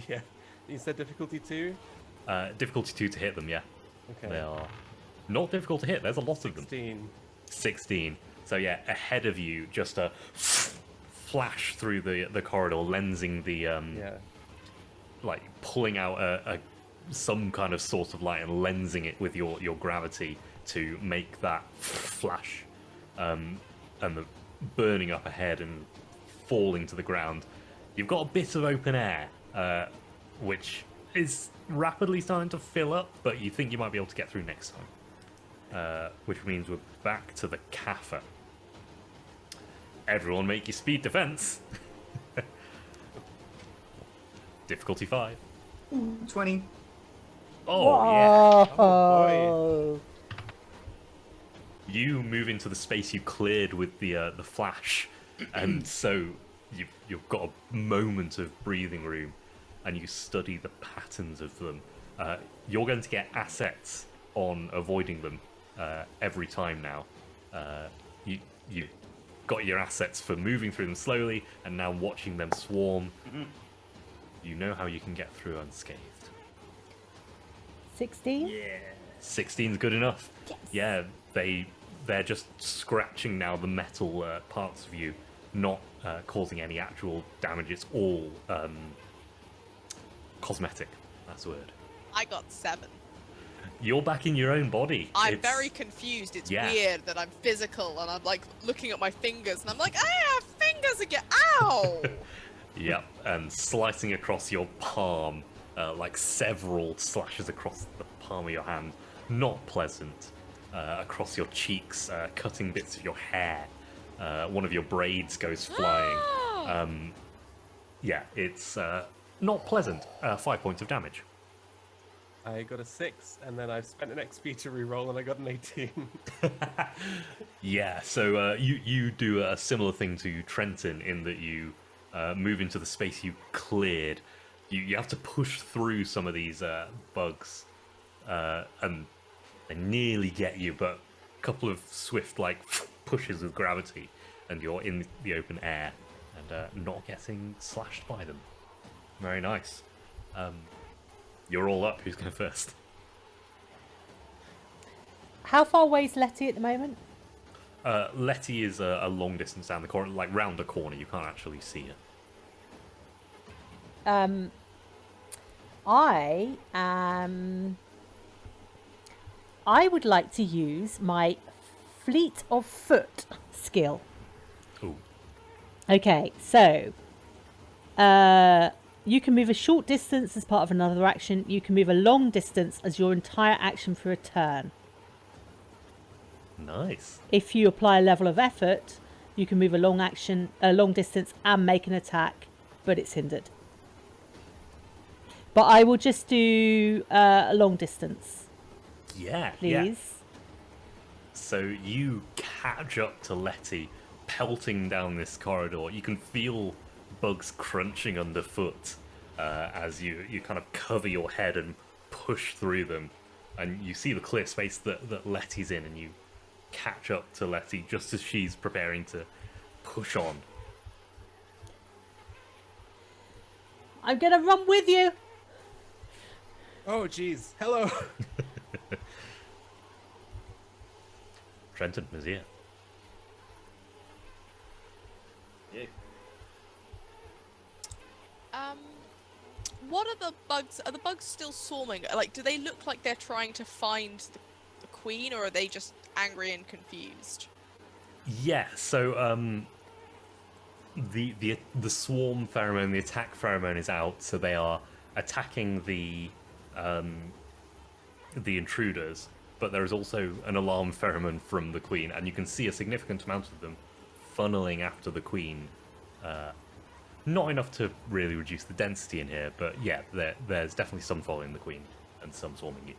Yeah. You said difficulty 2? Difficulty 2 to hit them, yeah. Okay. They are not difficult to hit. There's a lot of them. 16. 16. So yeah, ahead of you, just a flash through the corridor, lensing the Yeah. like pulling out some kind of source of light and lensing it with your gravity to make that flash, and the burning up ahead and falling to the ground. You've got a bit of open air, which is rapidly starting to fill up, but you think you might be able to get through next time. Which means we're back to the Caffa. Everyone make your speed defense. Difficulty 5. 20. Oh, yeah. Oh, You move into the space you cleared with the flash, and so you've got a moment of breathing room, and you study the patterns of them. You're going to get assets on avoiding them every time now. You got your assets for moving through them slowly, and now watching them swarm. You know how you can get through unscathed. 16? Yeah. 16's good enough. Yes. Yeah, they're just scratching now the metal parts of you, not causing any actual damage. It's all cosmetic. That's the word. I got 7. You're back in your own body. I'm It's- very confused. It's yeah. weird that I'm physical and I'm like looking at my fingers and I'm like, I have fingers again. Ow! Yep, and slicing across your palm, like several slashes across the palm of your hand. Not pleasant. Across your cheeks, cutting bits of your hair. One of your braids goes flying. Ah! Yeah, it's not pleasant. 5 points of damage. I got a 6, and then I've spent an XP to reroll, and I got an 18. Yeah, so you do a similar thing to Trenton in that you move into the space you cleared. You have to push through some of these bugs, and they nearly get you, but a couple of swift pushes with gravity and you're in the open air and not getting slashed by them. Very nice. You're all up. Who's going first? How far away is Letty at the moment? Letty is a long distance down the corner, like round the corner. You can't actually see her. I would like to use my fleet of foot skill. Ooh. Okay, so you can move a short distance as part of another action. You can move a long distance as your entire action for a turn. Nice. If you apply a level of effort, you can move a long distance and make an attack, but it's hindered. But I will just do a long distance, Yeah. please. Yeah. So you catch up to Letty, pelting down this corridor. You can feel bugs crunching underfoot as you kind of cover your head and push through them. And you see the clear space that Letty's in, and you catch up to Letty just as she's preparing to push on. I'm going to run with you. Oh, jeez. Hello. Trenton, Mazia. Yeah. What are the bugs? Are the bugs still swarming? Like, do they look like they're trying to find the queen, or are they just angry and confused? Yeah, so the swarm pheromone, the attack pheromone is out, so they are attacking the intruders, but there is also an alarm pheromone from the queen, and you can see a significant amount of them funneling after the queen. Not enough to really reduce the density in here, but yeah, there's definitely some following the queen and some swarming you.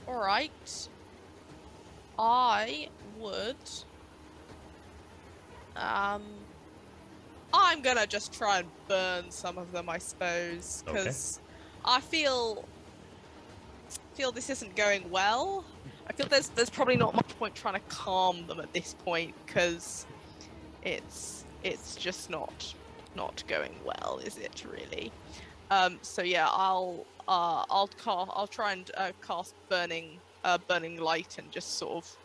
Alright. I would... I'm gonna just try and burn some of them, I suppose, because I feel this isn't going well. I feel there's probably not much point trying to calm them at this point, because it's just not going well, is it really? So yeah, I'll try and cast burning light and just sort of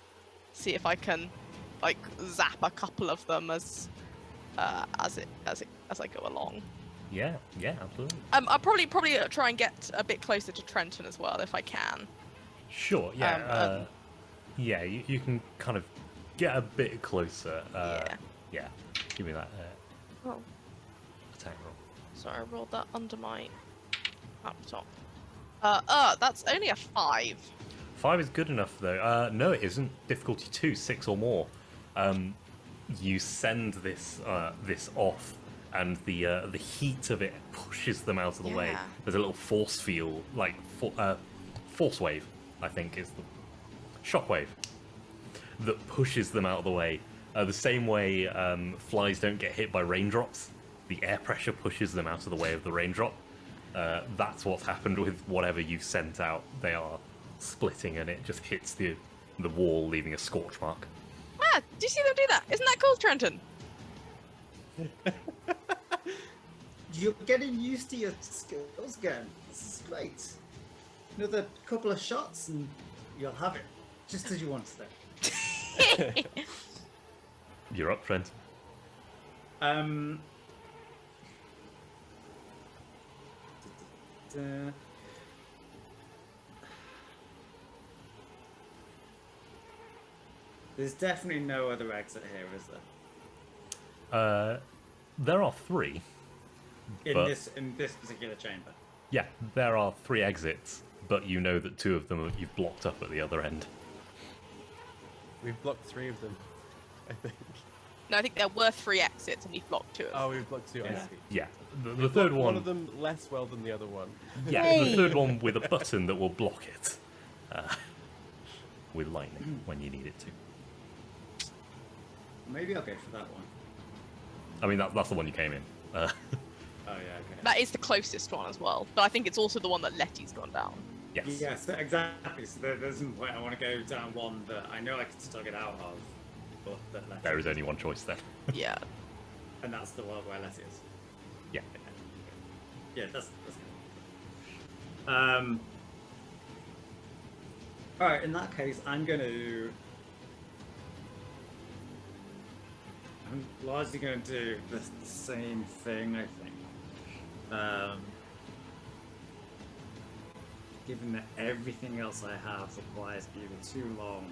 see if I can like zap a couple of them as I go along. Yeah, absolutely. I'll probably try and get a bit closer to Trenton as well if I can. Sure, yeah. Yeah, you can kind of get a bit closer. Yeah. Give me that Oh, attack roll. sorry, I rolled that under my laptop. That's only a 5. 5 is good enough, though. No, it isn't. Difficulty 2, 6 or more. You send this off, and the heat of it pushes them out of the way. Yeah. There's a little force field, like force wave, I think is the shockwave that pushes them out of the way. The same way flies don't get hit by raindrops, the air pressure pushes them out of the way of the raindrop. That's what's happened with whatever you've sent out. They are splitting, and it just hits the wall, leaving a scorch mark. Ah, do you see them do that? Isn't that cool, Trenton? You're getting used to your skills again. This is great. Another couple of shots and you'll have it, just as you want it. You're up, friend. There's definitely no other exit here, is there? There are 3. In But- this particular chamber. Yeah, there are 3 exits, but you know that 2 of them you've blocked up at the other end. We've blocked 3 of them, I think. No, I think there were 3 exits and we've blocked 2 of them. Oh, we've blocked 2. I Yeah. see. Yeah, the We've third blocked one. of them less well than the other one. Yeah, Hey. the third one with a button that will block it with lightning when you need it to. Maybe I'll go for that one. I mean, that's the one you came in. Oh yeah, okay. That is the closest one as well, but I think it's also the one that Letty's gone down. Yes. Yeah, so exactly. So there's some point I want to go down one that I know I can still get out of, but that Letty There is only one choice then. Yeah. and that's the one where Letty is. Yeah. Yeah, that's good. All right. In that case, I'm largely going to do the same thing, I think. Given that everything else I have requires either too long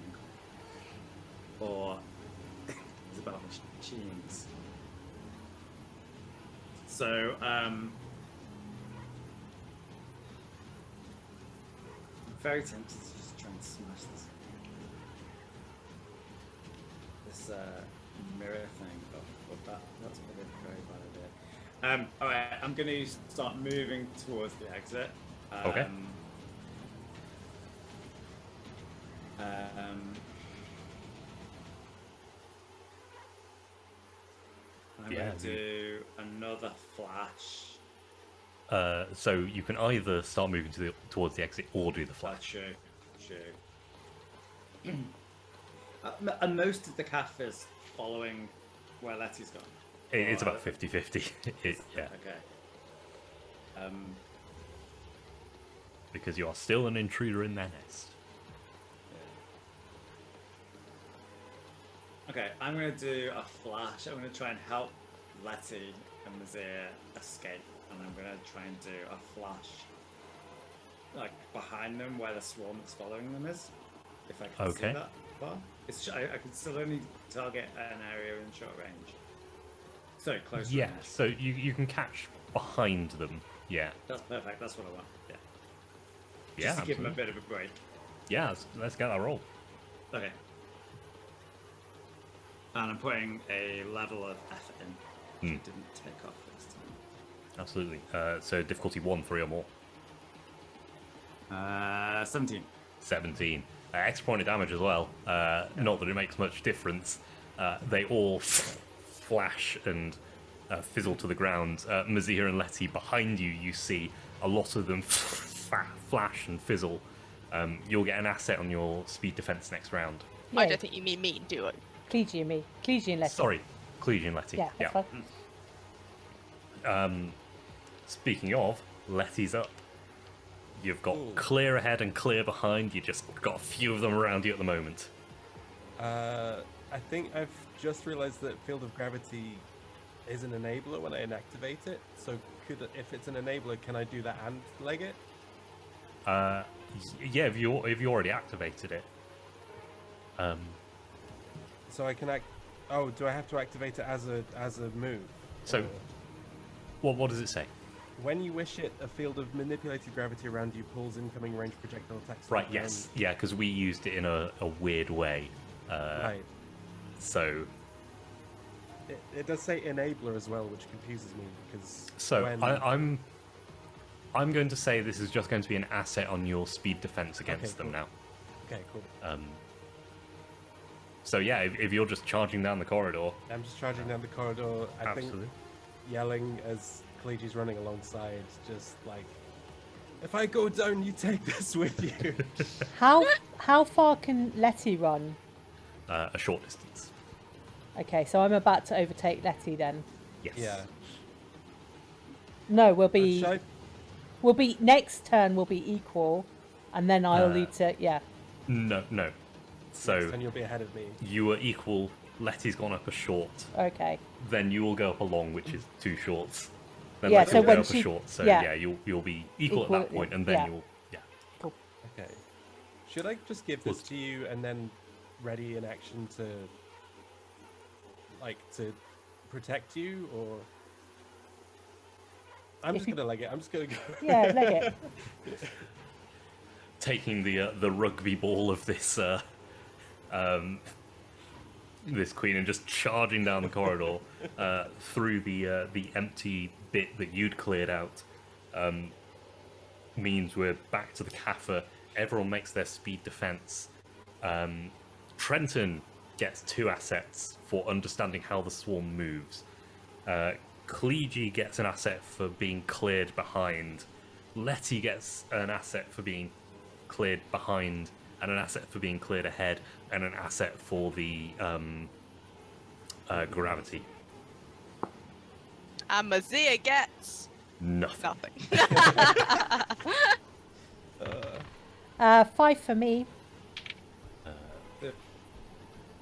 or is about machines. So, I'm very tempted to just try and smash this mirror thing, but that's probably a very bad idea. All right, I'm going to start moving towards the exit. Okay. I'm going to do another flash. So you can either start moving towards the exit or do the flash. Sure. And most of the Caffa's following where Letty's gone. It's about 50-50. Yeah. Okay. Because you are still an intruder in their nest. Okay, I'm going to do a flash. I'm going to try and help Letty and Mazir escape. And I'm going to try and do a flash like behind them where the swarm that's following them is. If I can see that far. I can still only target an area in short range. So close range. Yeah, so you can catch behind them. Yeah. That's perfect. That's what I want. Yeah. Yeah, Just to give them a absolutely. bit of a break. Yeah, let's get that roll. Okay. And I'm putting a level of effort in, which didn't take off this time. Absolutely. So difficulty 1, 3 or more. 17. 17. Extra point of damage as well. Not that it makes much difference. They all flash and fizzle to the ground. Mazir and Letty, behind you, you see a lot of them flash and fizzle. You'll get an asset on your speed defense next round. I Yay. don't think you mean me, do it. Clegy and me. Clegy and Letty. Sorry, Clegy and Letty. Yeah, that's fine. Speaking of, Letty's up. You've got Ooh. clear ahead and clear behind. You just got a few of them around you at the moment. I think I've just realized that field of gravity is an enabler when I inactivate it. So if it's an enabler, can I do that and leg it? Yeah, if you already activated it. So I can Oh, do I have to activate it as a move? So, Or- what does it say? when you wish it, a field of manipulated gravity around you pulls incoming range projectile attacks. Right, yes. Yeah, because we used it in a weird way. Right. So, It does say enabler as well, which confuses me because. so I'm going to say this is just going to be an asset on your speed defense against them cool. now. Okay, cool. So yeah, if you're just charging down the corridor, I'm just charging down the corridor. I absolutely. think yelling as Kaliji's running alongside, just like, if I go down, you take this with you. How far can Letty run? A short distance. Okay, so I'm about to overtake Letty then. Yes. Yeah. No, Should I- we'll be next turn will be equal, and then I'll need to No. So Then you'll be ahead of me. you are equal. Letty's gone up a short. Okay. Then you will go up a long, which is 2 shorts. Then Yeah, Letty so will when go up a she- short. So yeah. yeah, you'll be equal at Equal, that point, and then yeah. you'll Okay. Should I just give this to you and then ready in action to protect you, or I'm If just you- gonna leg it. I'm just gonna go. Yeah, leg it. taking the rugby ball of this this queen and just charging down the corridor through the empty bit that you'd cleared out. Means we're back to the Caffa. Everyone makes their speed defense. Trenton gets 2 assets for understanding how the swarm moves. Clegy gets an asset for being cleared behind. Letty gets an asset for being cleared behind, and an asset for being cleared ahead, and an asset for the gravity. And Mazia gets Nothing. nothing. 5 for me.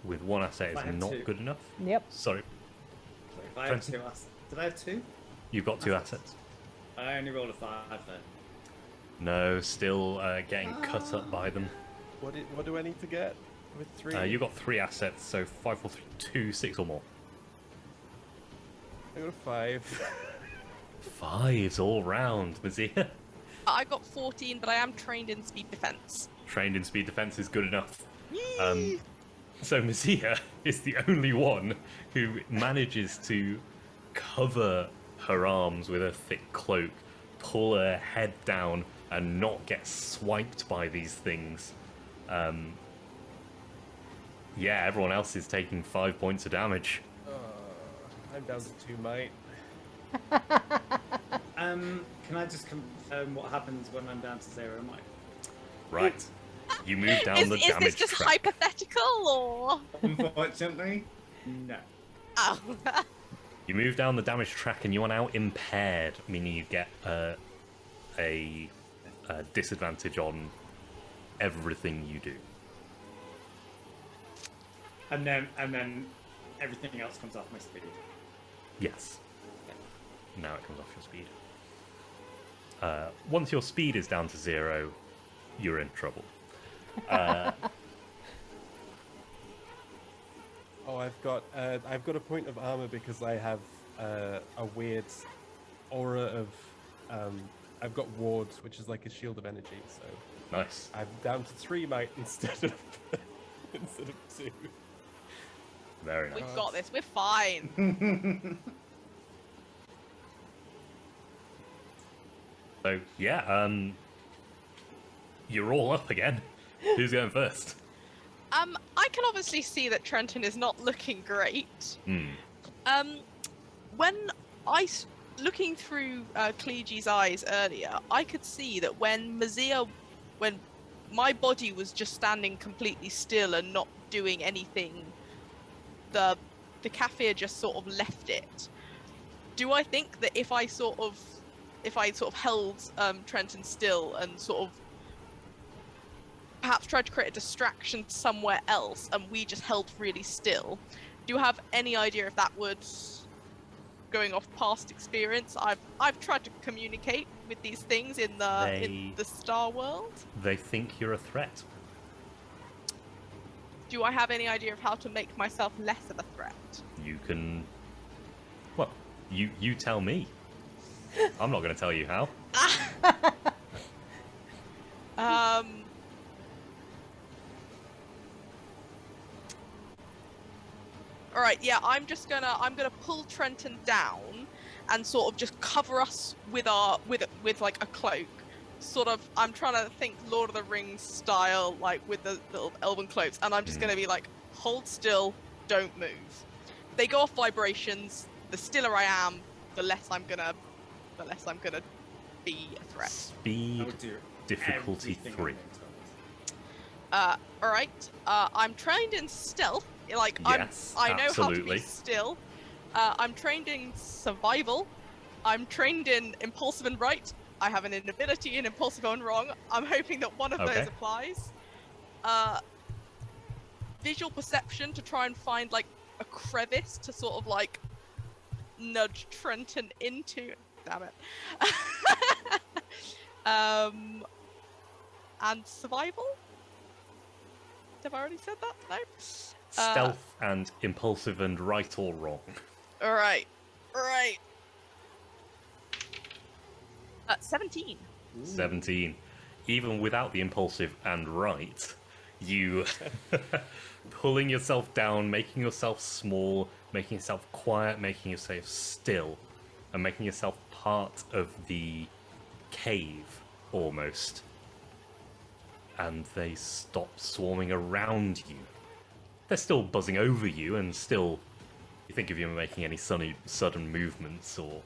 With one asset I is had not two. good enough. Yep. Sorry, If I have 2 assets. Did I have 2? you've got 2 assets. I only rolled a 5 though. No, still getting cut up by them. What do I need to get with 3? You got 3 assets, so 5, 4, 3, 2, 6 or more. I got a 5. 5s all round, Mazia. I got 14, but I am trained in speed defense. Trained in speed defense is good enough. So Mazia is the only one who manages to cover her arms with a thick cloak, pull her head down, and not get swiped by these things. Yeah, everyone else is taking 5 points of damage. I'm down to 2 might. Can I just confirm what happens when I'm down to 0 might? Right. You move down the Is damage this just track. hypothetical, or? Unfortunately, no. Oh. You move down the damage track and you are now impaired, meaning you get a disadvantage on everything you do. And then everything else comes off my speed. Yes. Now it comes off your speed. Once your speed is down to 0, you're in trouble. Oh, I've got a point of armor because I have a weird aura of I've got wards, which is like a shield of energy. So Nice. I'm down to 3 might instead of 2. Very nice. We've got this. We're fine. So yeah, you're all up again. Who's going first? I can obviously see that Trenton is not looking great. Hmm. When looking through Cleege's eyes earlier, I could see that when my body was just standing completely still and not doing anything, the Caffa just sort of left it. Do I think that if I sort of held Trenton still and sort of perhaps tried to create a distraction somewhere else and we just held really still, do you have any idea if that would, going off past experience, I've tried to communicate with these things in the Star World? They think you're a threat. Do I have any idea of how to make myself less of a threat? You can. Well, you tell me. I'm not going to tell you how. All right, yeah, I'm gonna pull Trenton down and sort of just cover us with like a cloak. Sort of, I'm trying to think Lord of the Rings style, like with the little elven cloaks, and I'm just gonna be like, hold still, don't move. They go off vibrations. The stiller I am, the less I'm gonna be a threat. Speed difficulty 3. All right. I'm trained in stealth. Like Yes, I know how to absolutely. be still. I'm trained in survival. I'm trained in impulsive and right. I have an inability in impulsive and wrong. I'm hoping that one of Okay. those applies. Visual perception to try and find like a crevice to sort of like nudge Trenton into. Damn it. And survival? Have I already said that? No? Stealth and impulsive and right or wrong. Alright. 17. 17. Even without the impulsive and right, you pulling yourself down, making yourself small, making yourself quiet, making yourself still, and making yourself part of the cave almost. And they stop swarming around you. They're still buzzing over you, and still, you think if you're making any sudden movements or.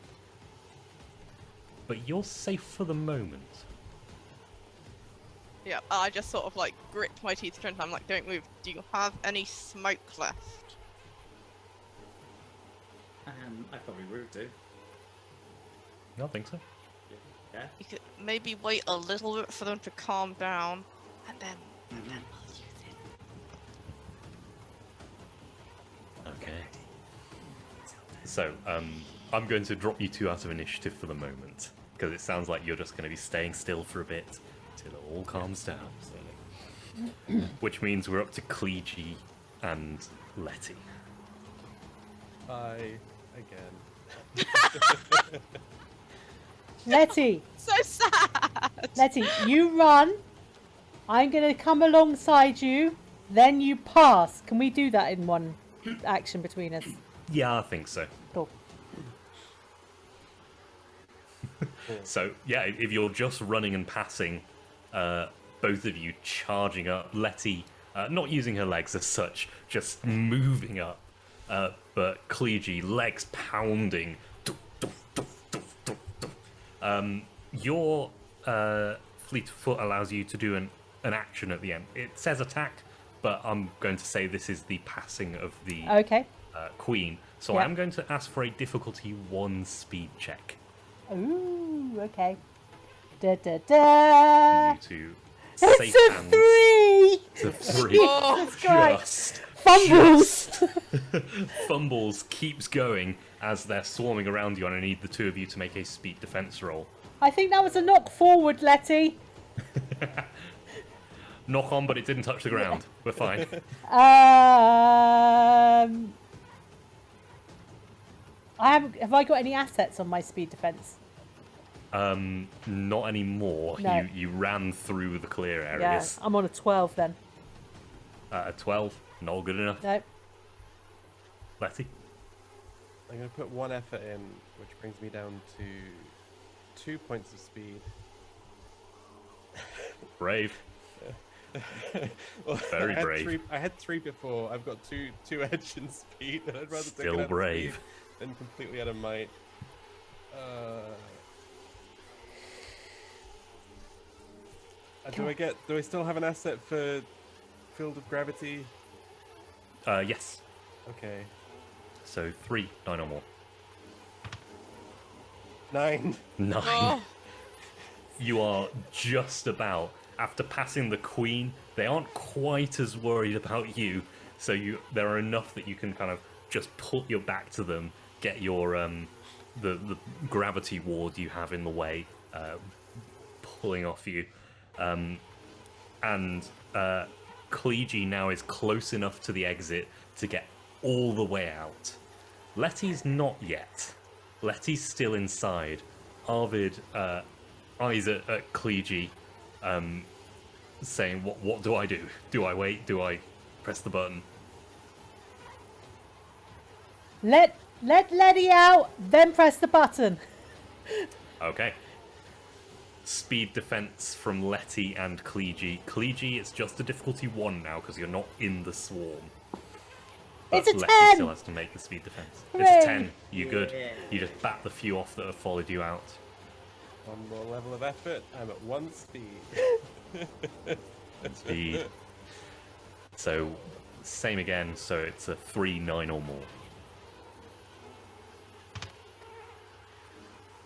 But you're safe for the moment. Yeah, I just sort of like grit my teeth and I'm like, don't move. Do you have any smoke left? I probably would do. I don't think so. Yeah. You could maybe wait a little bit for them to calm down, and then we'll use it. Okay. So, I'm going to drop you 2 out of initiative for the moment, because it sounds like you're just going to be staying still for a bit till it all calms down. Which means we're up to Kleegi and Letty. I again. Letty, So sad! Letty, you run. I'm going to come alongside you. Then you pass. Can we do that in one action between us? Yeah, I think so. Cool. So, yeah, if you're just running and passing, both of you charging up, Letty, not using her legs as such, just moving up, but Kleegi, legs pounding. Your fleet of foot allows you to do an action at the end. It says attack, but I'm going to say this is the passing of the Okay. queen. So Yeah. I'm going to ask for a difficulty 1 speed check Ooh, okay. Da da for da. you to It's safe a hands. 3! It's a 3. Oh, Just Fumbles! fumbles, keeps going as they're swarming around you, and I need the 2 of you to make a speed defense roll. I think that was a knock forward, Letty. Knock on, but it didn't touch the ground. We're fine. Have I got any assets on my speed defense? Not anymore. No. You ran through the clear Yeah, areas. I'm on a 12 then. A 12, not good enough. No. Letty? I'm going to put 1 effort in, which brings me down to 2 points of speed. Brave. Well, Very brave. I had 3 before. I've got two edge and speed, and I'd rather take Still it out of brave. speed than completely out of might. Do I still have an asset for field of gravity? Yes. Okay. So 3, 9 or more. 9. 9. oh. You are just about, after passing the queen, they aren't quite as worried about you, so there are enough that you can kind of just put your back to them, get your the gravity ward you have in the way pulling off you, and Kleegi now is close enough to the exit to get all the way out. Letty's not yet. Letty's still inside. Arvid eyes at Kleegi, saying, "What do I do? Do I wait? Do I press the button?" Let Letty out, then press the button. Okay. Speed defense from Letty and Kleegi. Kleegi, it's just a difficulty 1 now because you're not in the swarm. But It's a Letty 10! still has to make the speed defense. Hooray! It's a 10. You good? Yeah. You just bat the few off that have followed you out. 1 more level of effort. I'm at 1 speed. Speed. So, same again. So it's a 3, 9 or more.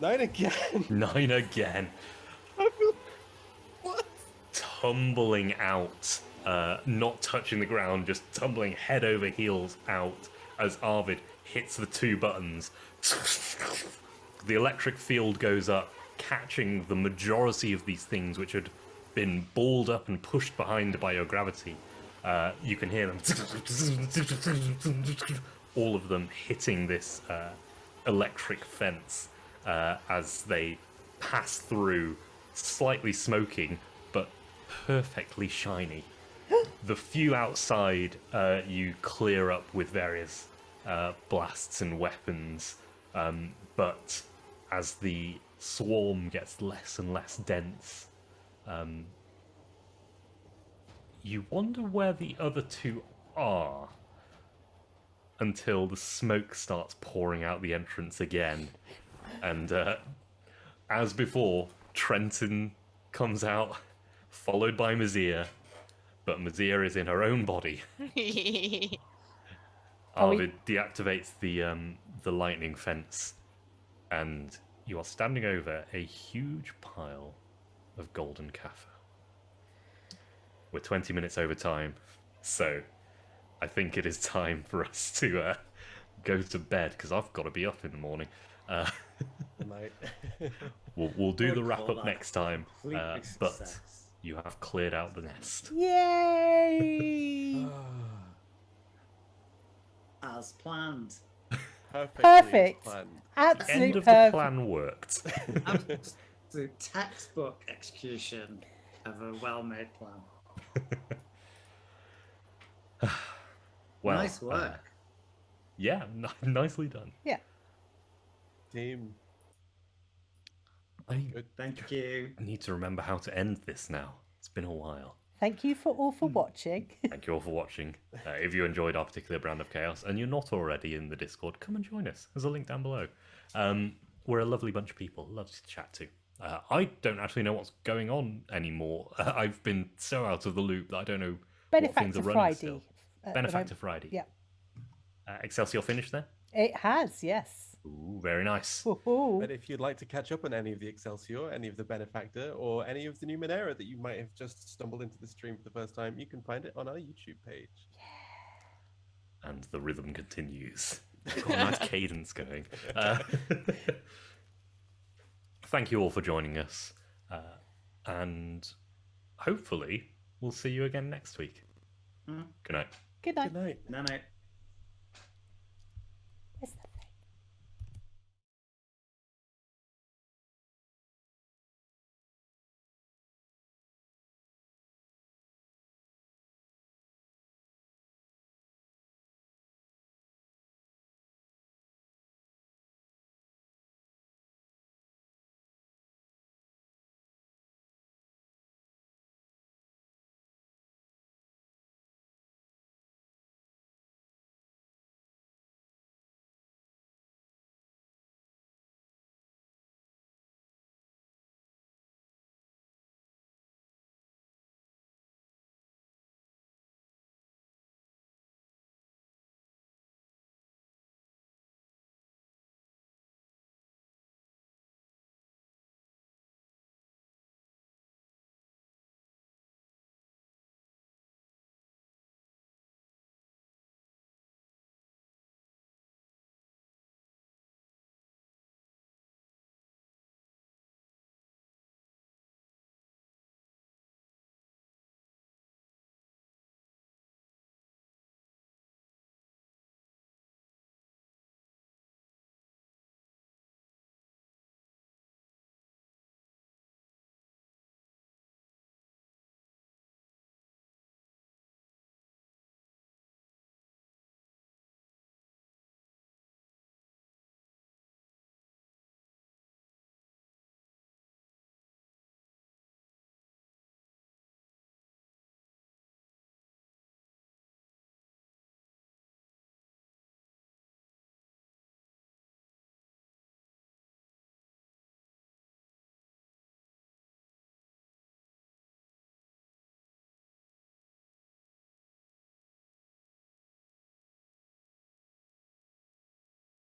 9 again. 9 again. What? Tumbling out, not touching the ground, just tumbling head over heels out as Arvid hits the 2 buttons. The electric field goes up, catching the majority of these things which had been balled up and pushed behind by your gravity. You can hear them, all of them hitting this electric fence as they pass through, slightly smoking, but perfectly shiny. The few outside you clear up with various blasts and weapons, but as the swarm gets less and less dense, you wonder where the other 2 are until the smoke starts pouring out the entrance again. And as before, Trenton comes out followed by Mazir, but Mazir is in her own body. Are we- Arvid deactivates the lightning fence, and you are standing over a huge pile of golden Caffa. We're 20 minutes over time, so I think it is time for us to go to bed, because I've got to be up in the morning. Night. We'll do I the would wrap call up that next time, Complete but success. you have cleared out the nest. Yay! As planned. Perfectly Perfect. planned. Absolute End of the perfect. plan worked. The textbook execution of a well-made plan. Well, Nice work. Yeah, nicely done. Yeah. Team. I Good. Thank you. need to remember how to end this now. It's been a while. Thank you all for watching. Thank you all for watching. If you enjoyed our particular brand of chaos and you're not already in the Discord, come and join us. There's a link down below. We're a lovely bunch of people. Love to chat to. I don't actually know what's going on anymore. I've been so out of the loop that I don't know what things Benefactor are running Friday. still. at the Benefactor moment. Friday. Yeah. Excelsior finished there? It has, yes. Ooh, very nice. Woohoo. But if you'd like to catch up on any of the Excelsior, any of the Benefactor, or any of the Numenera that you might have just stumbled into the stream for the first time, you can find it on our YouTube page. And the rhythm continues. Got a nice cadence going. Thank you all for joining us. And hopefully we'll see you again next week. Good night. Good night. Good night. No, no.